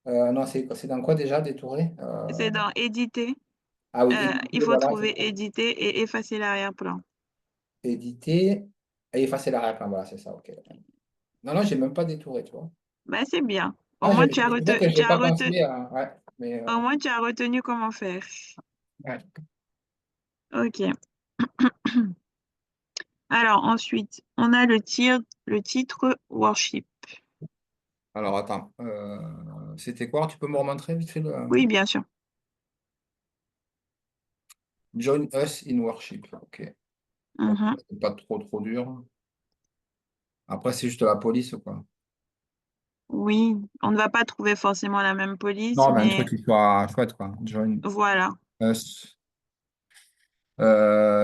Non, c'est dans quoi déjà détourer? C'est dans éditer. Ah oui, éditer, Il faut voilà, c'est trouver ça. éditer et effacer l'arrière-plan. Éditer et effacer l'arrière-plan. Voilà, c'est ça, ok. Non, non, j'ai même pas détouré, tu vois. Bah, c'est bien. Au Ah, moins, c'est pour ça que je n'ai pas pensé à. Ouais, mais. au moins, tu as retenu comment faire. Ouais. Ok. Alors, ensuite, on a le titre worship. Alors, attends. C'était quoi? Tu peux me remontrer vite fait le. Oui, bien sûr. Join us in worship. Ok. Bon, Mhm. c'est pas trop, trop dur. Après, c'est juste la police, quoi. Oui, on ne va pas trouver forcément la même police, Non, mais un mais truc qui soit chouette, quoi. Join voilà. us.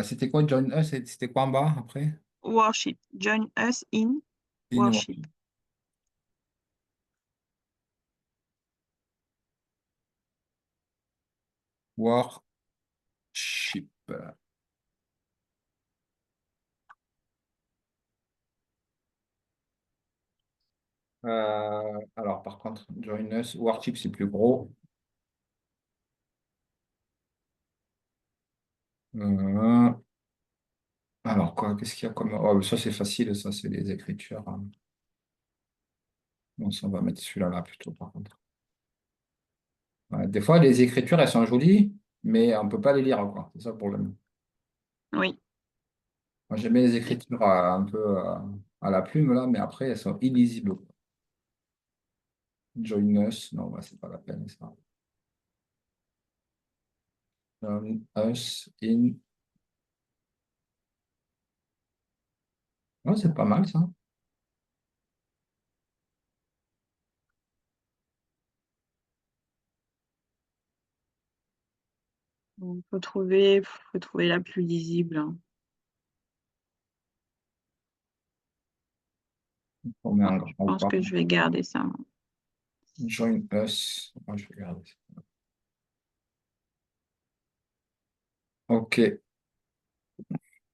C'était quoi Join Us? C'était quoi en bas après? Worship. Join us in In worship. worship. Worship. Alors, par contre, Join Us, Worship, c'est plus gros. Euh, alors, quoi, qu'est-ce qu'il y a comme. Oh, ça, c'est facile, ça, c'est les écritures, hein. Bon, ça, on va mettre celui-là là plutôt, par contre. Ouais, des fois, les écritures, elles sont jolies, mais on ne peut pas les lire, quoi. C'est ça le problème. Oui. Moi, j'aime bien les écritures un peu à la plume, là, mais après, elles sont illisibles. Join Us, non, bah, c'est pas la peine, ça. Us in. Ouais, c'est pas mal, ça. Faut trouver la plus lisible, hein. On met Ouais, un je grand ou pense pas. que je vais garder ça, moi. Join Us. Moi, je vais regarder ça. Ok.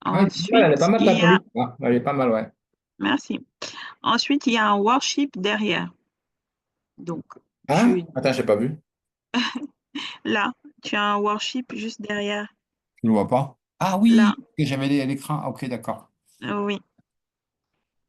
Ah, elle est pas Ensuite, mal il ta y a, police. Ah, elle est pas mal, ouais. merci. Ensuite, il y a un worship derrière. Donc, Hein? Attends, j'ai pas vu. là, tu as un worship juste derrière. Je ne le vois pas. Ah Là, oui, que j'avais l'écran. Ok, d'accord. oui.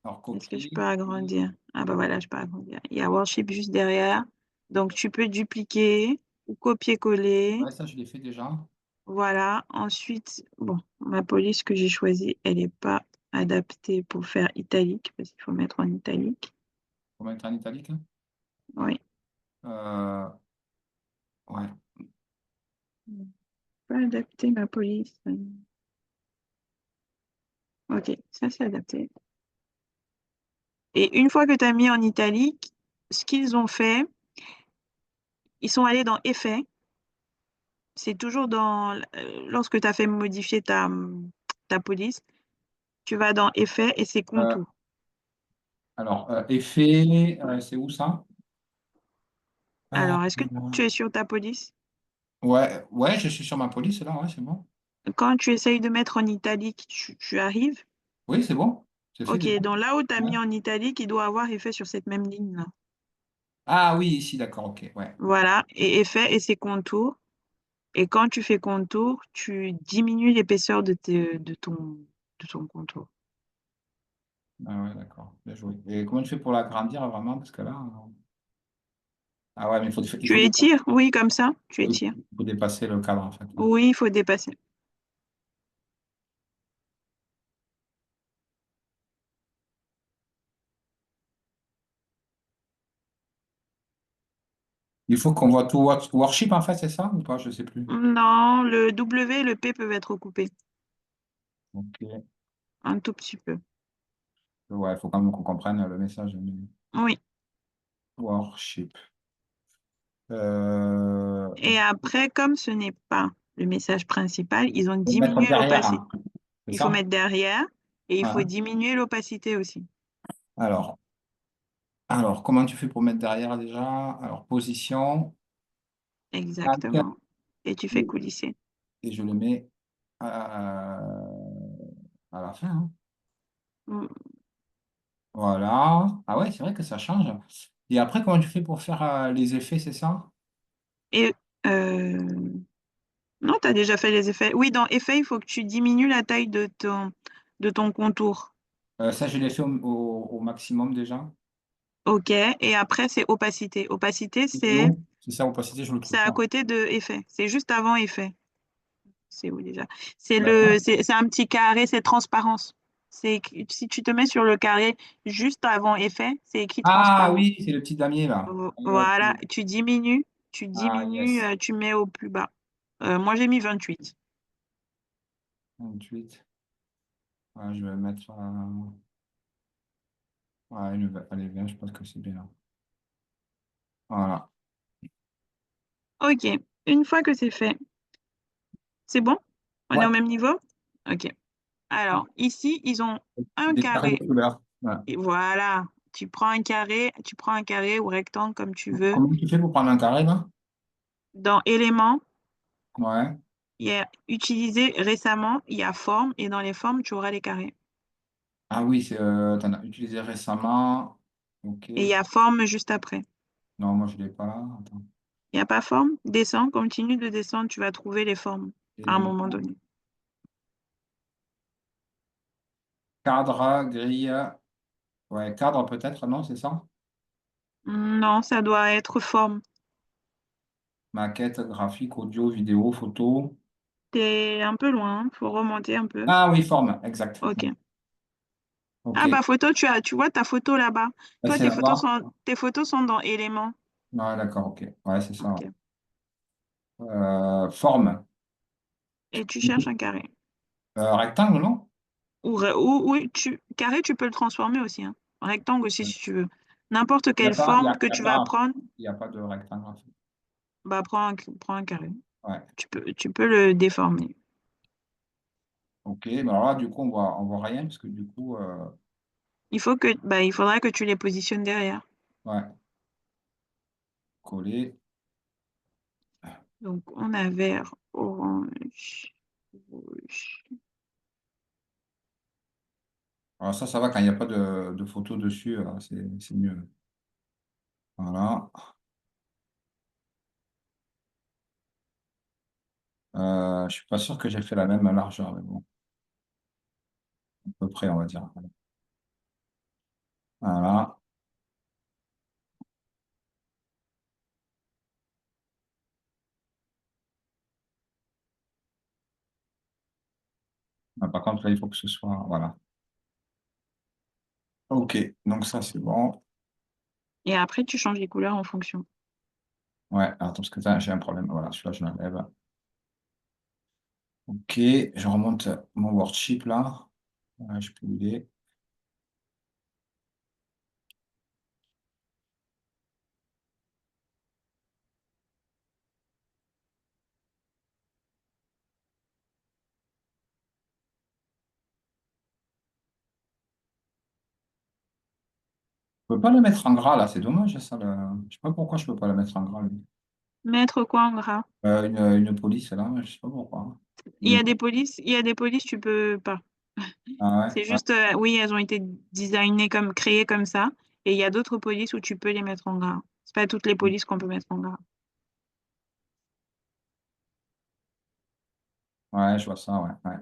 Alors, Est-ce que je peux copier. agrandir? Ah bah voilà, je peux agrandir. Il y a worship juste derrière. Donc, tu peux dupliquer ou copier-coller. Ouais, ça, je l'ai fait déjà. Voilà. Ensuite, bon, ma police que j'ai choisie, elle n'est pas adaptée pour faire italique parce qu'il faut mettre en italique. On va mettre en italique, hein. Oui. Ouais. Pas adapté ma police. Ok, ça c'est adapté. Et une fois que tu as mis en italique, ce qu'ils ont fait, ils sont allés dans Effets. C'est toujours lorsque tu as fait modifier ta police, tu vas dans Effets et c'est Euh, contours. alors, effet, c'est où ça? Euh, Alors, est-ce que tu es sur ta police? ouais, ouais, je suis sur ma police là, ouais, c'est bon. Quand tu essayes de mettre en italique, tu arrives. Oui, c'est bon. C'est fait Ok, déjà. donc là où tu as Ouais. mis en italique, il doit avoir effet sur cette même ligne-là. Ah oui, ici, d'accord, ok, ouais. Voilà, et effet et c'est contours. Et quand tu fais contour, tu diminues l'épaisseur de ton contour. Ah ouais, d'accord. Bien joué. Et comment tu fais pour l'agrandir vraiment? Parce que là. Ah ouais, mais Tu étires, oui, comme ça, tu étires. il faut dépasser le cadre en fait. Ouais. Oui, il faut dépasser. Il faut qu'on voit tout worship en fait, c'est ça ou pas? Je sais plus. Non, le W et le P peuvent être coupés Ok. un tout petit peu. Ouais, il faut quand même qu'on comprenne le message. Oui. Worship. Et après, comme ce n'est pas le message principal, ils ont Faut le mettre diminué derrière, l'opacité. hein, c'est Il faut ça? mettre derrière et il faut Ouais. diminuer l'opacité aussi. Alors, comment tu fais pour mettre derrière déjà? Alors, position, tac, Exactement. Et tu fais coulisser. et je le mets à la fin, hein. Mm. Voilà. Ah ouais, c'est vrai que ça change. Et après, comment tu fais pour faire les effets, c'est ça? Et non, tu as déjà fait les effets. Oui, dans effet, il faut que tu diminues la taille de ton contour. Ça, je l'ai fait au maximum déjà. OK. Et après, c'est opacité. Opacité, Et où? C'est ça, opacité, je ne le c'est trouve à pas. côté de effet. C'est juste avant effet. C'est où déjà? D'accord. C'est un petit carré, c'est transparence. Si tu te mets sur le carré juste avant effet, c'est écrit Ah transparence. oui, c'est le petit damier là. Voilà, Ok. Ah, tu diminues, yes. tu mets au plus bas. Moi, j'ai mis 28. 28. Ouais, je vais mettre. Ouais, allez, viens, je pense que c'est bien. Voilà. OK. Une fois que c'est fait, c'est bon? On est Ouais, au même niveau? OK. Alors, ici, ils ont un des carrés de carré. couleur. Ouais. Et voilà. Tu prends un carré ou rectangle comme tu veux. Comment tu fais pour prendre un carré là? Dans éléments, Ouais. il y a utilisé récemment, il y a forme, et dans les formes, tu auras les carrés. Ah oui, t'en as utilisé récemment. Ok. Et il y a forme juste après. Non, moi je ne l'ai pas là. Attends. Il n'y a pas forme? Descends, continue de descendre, tu vas trouver les formes à un moment Élément. donné. Cadre, grille. Ouais, cadre peut-être, non, c'est ça? Non, ça doit être forme. Maquette, graphique, audio, vidéo, photo. T'es un peu loin, faut remonter un peu. Ah oui, forme, exact. Ok. Ok. Ah bah photo, tu vois ta photo là-bas. Là, Toi, c'est là-bas. tes photos sont dans éléments. Ouais, d'accord, ok. Ouais, c'est ça. Ok. Forme. Et tu cherches un carré. Rectangle, non? Oui, carré, tu peux le transformer aussi, hein. Rectangle aussi si tu veux. N'importe Il n'y a quelle pas, forme que tu vas prendre, il y a pas de rectangle, en fait. bah prends un carré. Ouais. Tu peux le déformer. Ok, mais alors là, du coup, on voit rien, parce que du coup, Il faudra que tu les positionnes derrière. ouais, coller. Donc, on a vert, orange, rouge. Alors ça va quand il n'y a pas de photo dessus, c'est mieux. Voilà. Je suis pas sûr que j'ai fait la même largeur, mais bon, à peu près, on va dire. Voilà. Ah, par contre, là, il faut que ce soit. Voilà. Ok, donc ça, c'est bon. Et après, tu changes les couleurs en fonction. Ouais, attends, parce que j'ai un problème. Voilà, celui-là, je l'enlève. Ok, je remonte mon worksheet là. Ouais, je peux l'aider. Je peux pas le mettre en gras là, c'est dommage ça. Je sais pas pourquoi je peux pas le mettre en gras, lui. Mettre quoi en gras? Une police là, je sais pas pourquoi. Il y a des polices, tu peux pas. Ah C'est ouais, juste, oui, elles ont été designées créées comme ça. Et il y a d'autres polices où tu peux les mettre en gras. C'est pas toutes les ouais. polices qu'on peut mettre en gras. Ouais, je vois ça, ouais. Ouais.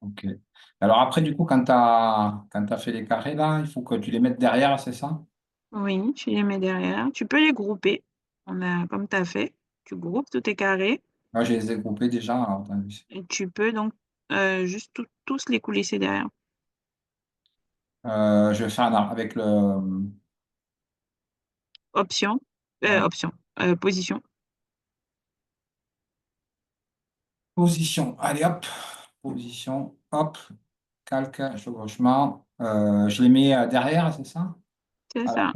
Ok. Alors après, du coup, quand tu as fait les carrés, là, il faut que tu les mettes derrière, c'est ça? Oui, tu les mets derrière. Tu peux les grouper. Comme tu as fait, tu groupes tous tes carrés Moi, je les ai groupés déjà. Alors, attends, et tu peux donc juste tous les coulisser derrière. je vais faire avec le. Option, Ouais. option, position. Position. Allez, hop. Position. Hop. Calque, chevauchement. Je les mets derrière, c'est ça? C'est À ça.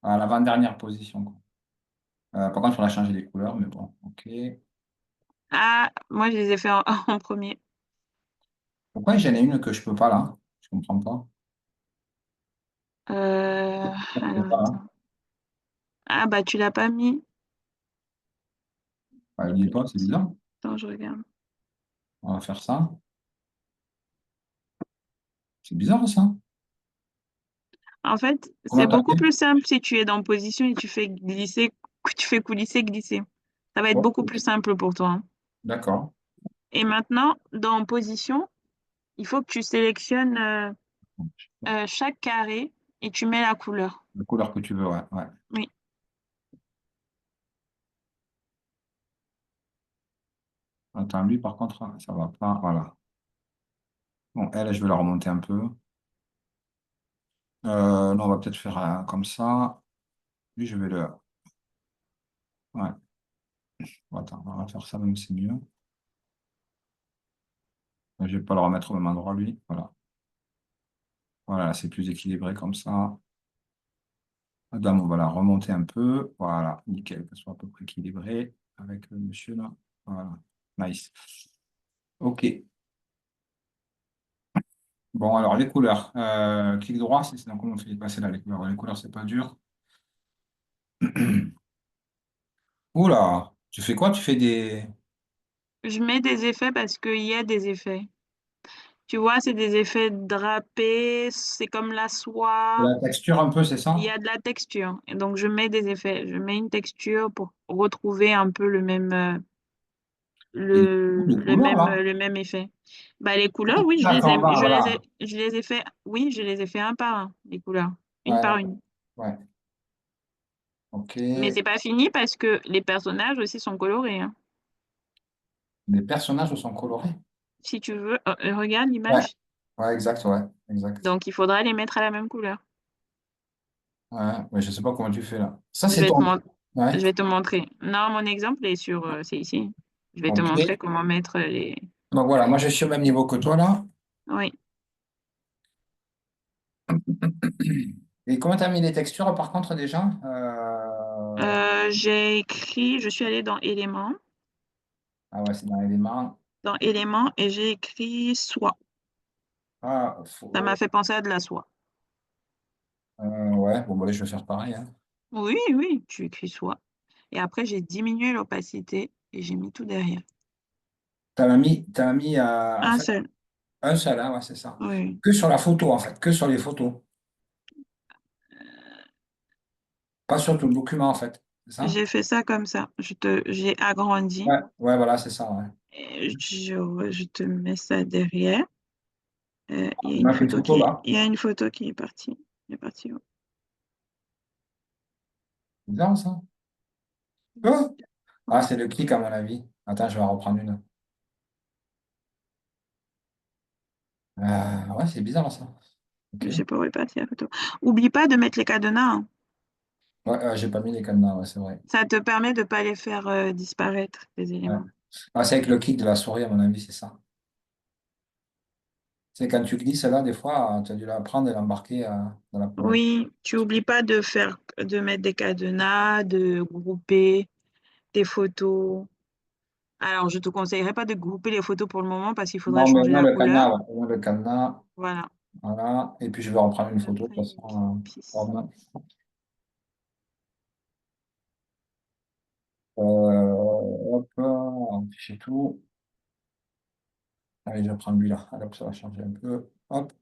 à l'avant-dernière position, quoi. Par contre, il faudra changer les couleurs, mais bon, ok. Ah, moi, je les ai fait en, en premier. Pourquoi j'en ai une que je peux pas là? Je comprends pas. Je peux Alors, pas, là. attends. Ah, bah, tu l'as pas mis. Ah, il y est pas, c'est bizarre. Attends, je regarde. On va faire ça. C'est bizarre ça. En fait, c'est Comment t'as beaucoup fait? plus simple si tu es dans position et tu fais glisser, tu fais coulisser, glisser. Ça va être beaucoup plus Ok. simple pour toi, hein. D'accord. Et maintenant, dans position, il faut que tu sélectionnes chaque carré et tu mets la couleur. La couleur que tu veux, ouais. Ouais. Oui, Attends, lui par contre, ça va pas. Voilà. Bon, elle, je vais la remonter un peu. Non, on va peut-être faire comme ça. Lui, je vais le. Ouais. Bon, attends, on va faire ça même, c'est mieux. Je vais pas le remettre au même endroit, lui. Voilà. Voilà, c'est plus équilibré comme ça. Madame, on va la remonter un peu. Voilà, nickel, qu'elle soit à peu près équilibrée avec le monsieur là. Voilà, nice. Ok. Bon, alors les couleurs. Clic droit, c'est donc comment on fait passer là les couleurs? Les couleurs, c'est pas dur. Oula, tu fais quoi? Tu fais des. je mets des effets parce qu'il y a des effets. Tu vois, c'est des effets drapés, c'est comme la De soie, la texture un peu, c'est il y ça? a de la texture. Et donc, je mets des effets. Je mets une texture pour retrouver un peu le même, Il y a beaucoup de couleurs là. le même effet. Bah, les couleurs, oui, D'accord, on va, voilà. je les ai fait, oui, je les ai fait un par un, les couleurs, une Ouais, par d'accord. une. Ouais, ok. Mais c'est pas fini parce que les personnages aussi sont colorés, hein. Les personnages sont colorés. Si tu veux, regarde Ouais, l'image. ouais, exact, ouais, exact. Donc, il faudra les mettre à la même couleur. Ouais, mais je sais pas comment tu fais là. Ça, Je c'est vais te ton. mon- Ouais, je vais te montrer. Non, mon exemple est sur, c'est ici. Je vais te ok. montrer comment mettre les. Donc voilà, moi je suis au même niveau que toi là. Oui. Et comment tu as mis les textures par contre déjà? J'ai écrit, je suis allée dans éléments, Ah ouais, c'est dans l'élément. et j'ai écrit soie. Ah, Ça m'a fait penser à de la soie. ouais, bon, bah, allez, je vais faire pareil, hein. Oui, oui, tu écris soie. Et après, j'ai diminué l'opacité et j'ai mis tout derrière. T'as mis en Un fait seul. un seul, hein, ouais, c'est ça. Oui. Que sur la photo en fait, que sur les photos. Pas sur tout le document en fait. C'est ça? J'ai fait ça comme ça. J'ai agrandi. Ouais, ouais, voilà, c'est ça, ouais. Et je te mets ça derrière. On a fait une photo là. Il y a une photo qui est partie. Elle est partie. C'est bizarre ça. Oh, ah, c'est le clic à mon avis. Attends, je vais en reprendre une. Ouais, c'est bizarre ça. Ok. Je sais pas où est partie la photo. Oublie pas de mettre les cadenas, hein. Ouais, j'ai pas mis les cadenas, ouais, c'est vrai. Ça te permet de pas les faire disparaître, les Ouais. éléments. Ah, c'est avec le clic de la souris, à mon avis, c'est ça. C'est quand tu glisses là, des fois, tu as dû la prendre et l'embarquer dans la poubelle. Oui, tu oublies pas de mettre des cadenas, de grouper tes photos. Alors, je te conseillerais pas de grouper les photos pour le moment parce qu'il faudrait Non, mais changer on a la le couleur. cadenas, ouais. On a le cadenas, Voilà. voilà. Et puis je vais reprendre une photo de Après, toute il façon. pisse. Hop. Hop, on fichier tout. Allez, je vais prendre lui là. Alors, ça va changer un peu. Hop.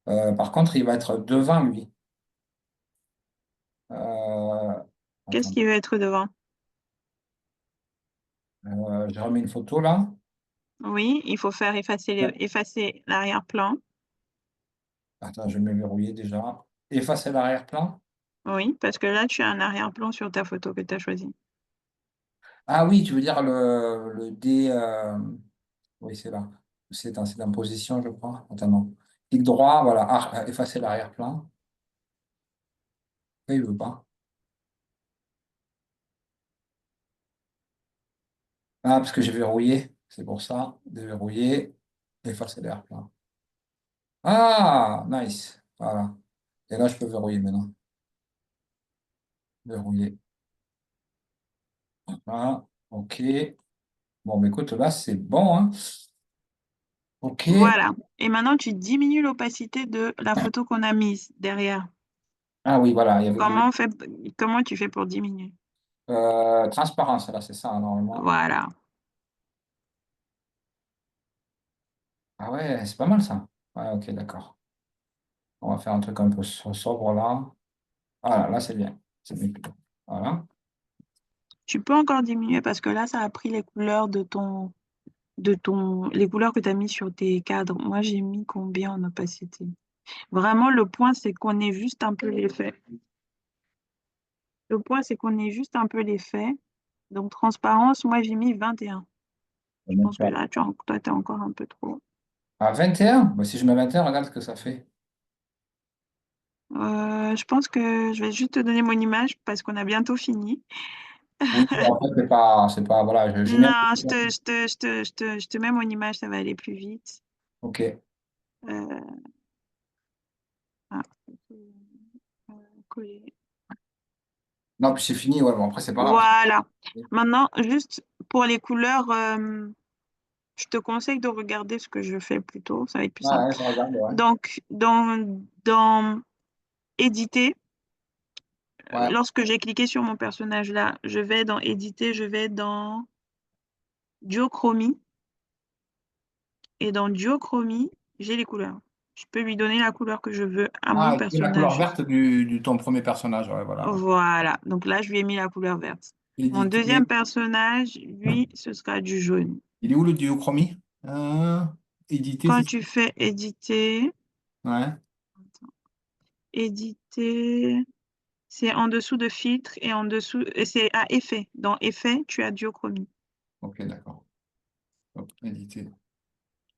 Par contre, il va être devant lui. Euh, Qu'est-ce attends. qui va être devant? J'ai remis une photo là. Oui, il faut faire effacer l'arrière-plan. Attends, je vais me verrouiller déjà. Effacer l'arrière-plan. Oui, parce que là, tu as un arrière-plan sur ta photo que tu as choisie. Ah oui, tu veux dire le D. Oui, c'est là. C'est en position, je crois. Attends, non. Clic droit, voilà. Effacer l'arrière-plan. Oui, il veut pas. Ah, parce que j'ai verrouillé. C'est pour ça. Déverrouiller. Effacer l'arrière-plan. Ah, nice. Voilà. Et là, je peux verrouiller maintenant. Verrouiller. Voilà. OK. Bon, mais écoute, là, c'est bon, hein. OK. Voilà. Et maintenant, tu diminues l'opacité de la photo qu'on a mise derrière. Ah oui, voilà. Il y avait Comment on fait, comment tu fais pour diminuer? transparence, là, c'est ça, hein, normalement. Voilà. Ah ouais, c'est pas mal ça. Ouais, ok, d'accord. On va faire un truc un peu sobre là. Voilà, là, c'est bien. C'est bien plutôt. Voilà. Tu peux encore diminuer parce que là, ça a pris les couleurs les couleurs que tu as mis sur tes cadres. Moi, j'ai mis combien en opacité? Vraiment, le point, c'est qu'on ait juste un peu l'effet. Le point, c'est qu'on ait juste un peu l'effet. Donc, transparence, moi, j'ai mis 21. On Je va pense que faire là, toi, tu es encore un peu trop. à 21. Bah, si je mets 21, regarde ce que ça fait. Je pense que je vais juste te donner mon image parce qu'on a bientôt fini. Oui, en fait, c'est pas, voilà, j'ai mis un Non, peu. je te mets mon image, ça va aller plus vite. Ok. Euh, ah, coller. Non, puis c'est fini, ouais, bon, après, c'est pas grave. Voilà. Maintenant, juste pour les couleurs, je te conseille de regarder ce que je fais plutôt, ça va être plus Ouais, simple. ouais, je regarde, ouais. Donc, dans éditer, Ouais. lorsque j'ai cliqué sur mon personnage là, je vais dans éditer, je vais dans duochromie. Et dans duochromie, j'ai les couleurs. Je peux lui donner la couleur que je veux à mon Ah, et la couleur personnage. verte du ton premier personnage, ouais, voilà. Ouais. Voilà. Donc là, je lui ai mis la couleur verte. Mon Éditer. deuxième personnage, lui, ce sera du jaune. Il est où le duochromie? Éditer, Quand c'est ça? tu fais éditer, Ouais. éditer, c'est en dessous de filtre et en dessous, et c'est à effet. Dans effet, tu as duochromie. Ok, d'accord. Hop, éditer.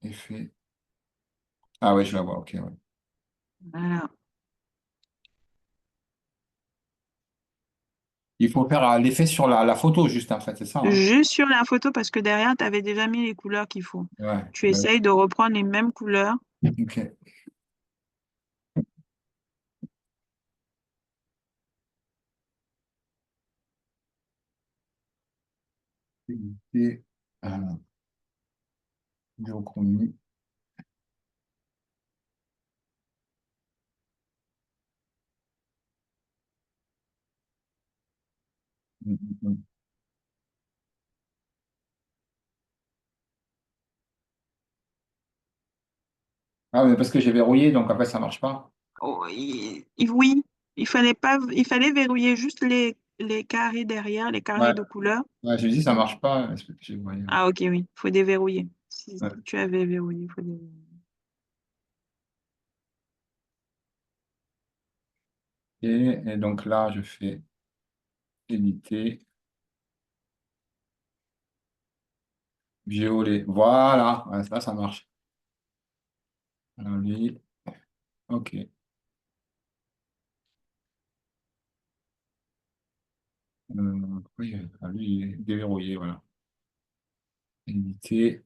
Effet. Ah ouais, je la vois, ok, ouais. Voilà. Il faut faire l'effet sur la photo, juste, en fait, c'est ça, hein? Juste sur la photo parce que derrière, tu avais déjà mis les couleurs qu'il faut. Ouais. Tu Bah, essayes de reprendre les mêmes couleurs. ok. Éditer. Duochromie. Mm, mm, mm. Ah, mais parce que j'ai verrouillé, donc après, ça marche pas. Oh, oui, il fallait verrouiller juste les carrés derrière, les Ouais. carrés de couleur. Ouais, je me dis, ça marche pas. Est-ce que j'ai verrouillé? Ah, ok, oui, il faut déverrouiller. Si Ouais. tu avais verrouillé, il faut déverrouiller. Et donc là, je fais éditer, violet. Voilà, ouais, ça marche. Alors, lui, ok. Oui, lui, il est déverrouillé, voilà. Éditer.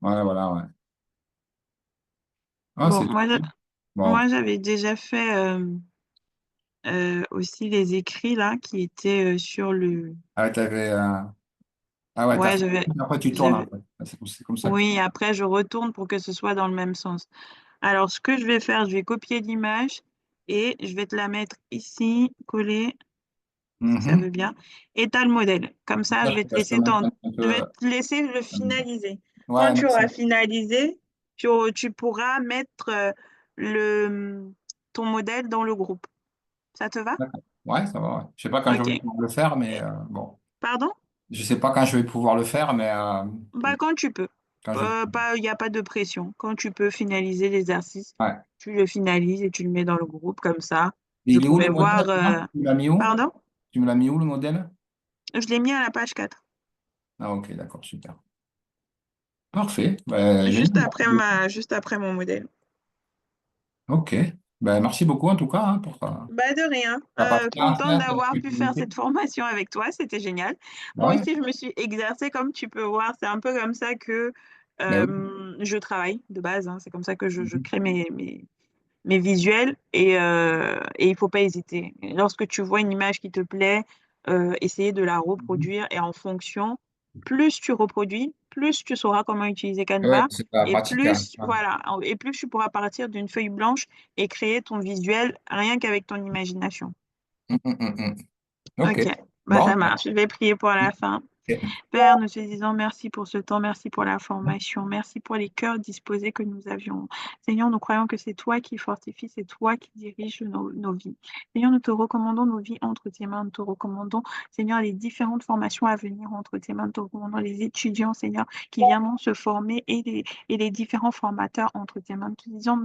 Voilà, voilà, ouais. Ah, Bon, c'est bon. moi j'avais déjà fait aussi les écrits là qui étaient sur le. Ah, t'avais, ah ouais, t'as Ouais, fait. Après, tu tournes, en j'avais. fait. Ah, c'est comme ça que. Oui, après je retourne pour que ce soit dans le même sens. Alors, ce que je vais faire, je vais copier l'image et je vais te la mettre ici, coller, si ça Mhm. veut bien. Et tu as le modèle. Comme ça, Ça, je peux mettre un je vais peu. te laisser le finaliser. Quand Ouais, tu auras merci. finalisé, tu pourras mettre le, ton modèle dans le groupe. Ça te va? D'accord. Ouais, ça va, ouais. Je sais pas quand je vais OK. pouvoir le faire, mais bon. Pardon? Je sais pas quand je vais pouvoir le faire, mais Bah, quand tu peux. quand je... Il n'y a pas de pression. Quand tu peux finaliser l'exercice, Ouais. tu le finalises et tu le mets dans le groupe comme ça. Et Je il est où le pourrais modèle, voir. là? Tu me l'as mis où? Pardon? Tu me l'as mis où le modèle? Je l'ai mis à la page 4. Ah, ok, d'accord, super. Parfait. Ben, génial. Merci beaucoup. Juste après mon modèle. Ok. Ben, merci beaucoup en tout cas hein, pour Bah de rien. ta patience, Contente hein, ta d'avoir pu faire flexibilité. cette formation avec toi, c'était génial. Moi Ouais, aussi, je me suis exercée comme tu peux voir. C'est un peu comme ça que ben oui. je travaille de base, hein. C'est comme ça que je Mhm. crée mes visuels et il faut pas hésiter. Lorsque tu vois une image qui te plaît, essayer de la Mhm. reproduire et en fonction, plus tu reproduis, plus tu sauras comment utiliser Ouais, Canva c'est la et pratique. Hein. plus, Ouais. voilà, et plus tu pourras partir d'une feuille blanche et créer ton visuel rien qu'avec ton imagination. Mm. Ok. Ok, bah Bon. ça marche. Je vais prier pour la fin. Ok. Père, nous te disons merci pour ce temps, merci pour la formation, merci pour les cœurs disposés que nous avions. Seigneur, nous croyons que c'est toi qui fortifie, c'est toi qui dirige nos vies. Seigneur, nous te recommandons nos vies entre tes mains, nous te recommandons, Seigneur, les différentes formations à venir entre tes mains, nous te recommandons les étudiants, Seigneur, qui viendront se former et les différents formateurs entre tes mains. Nous te disons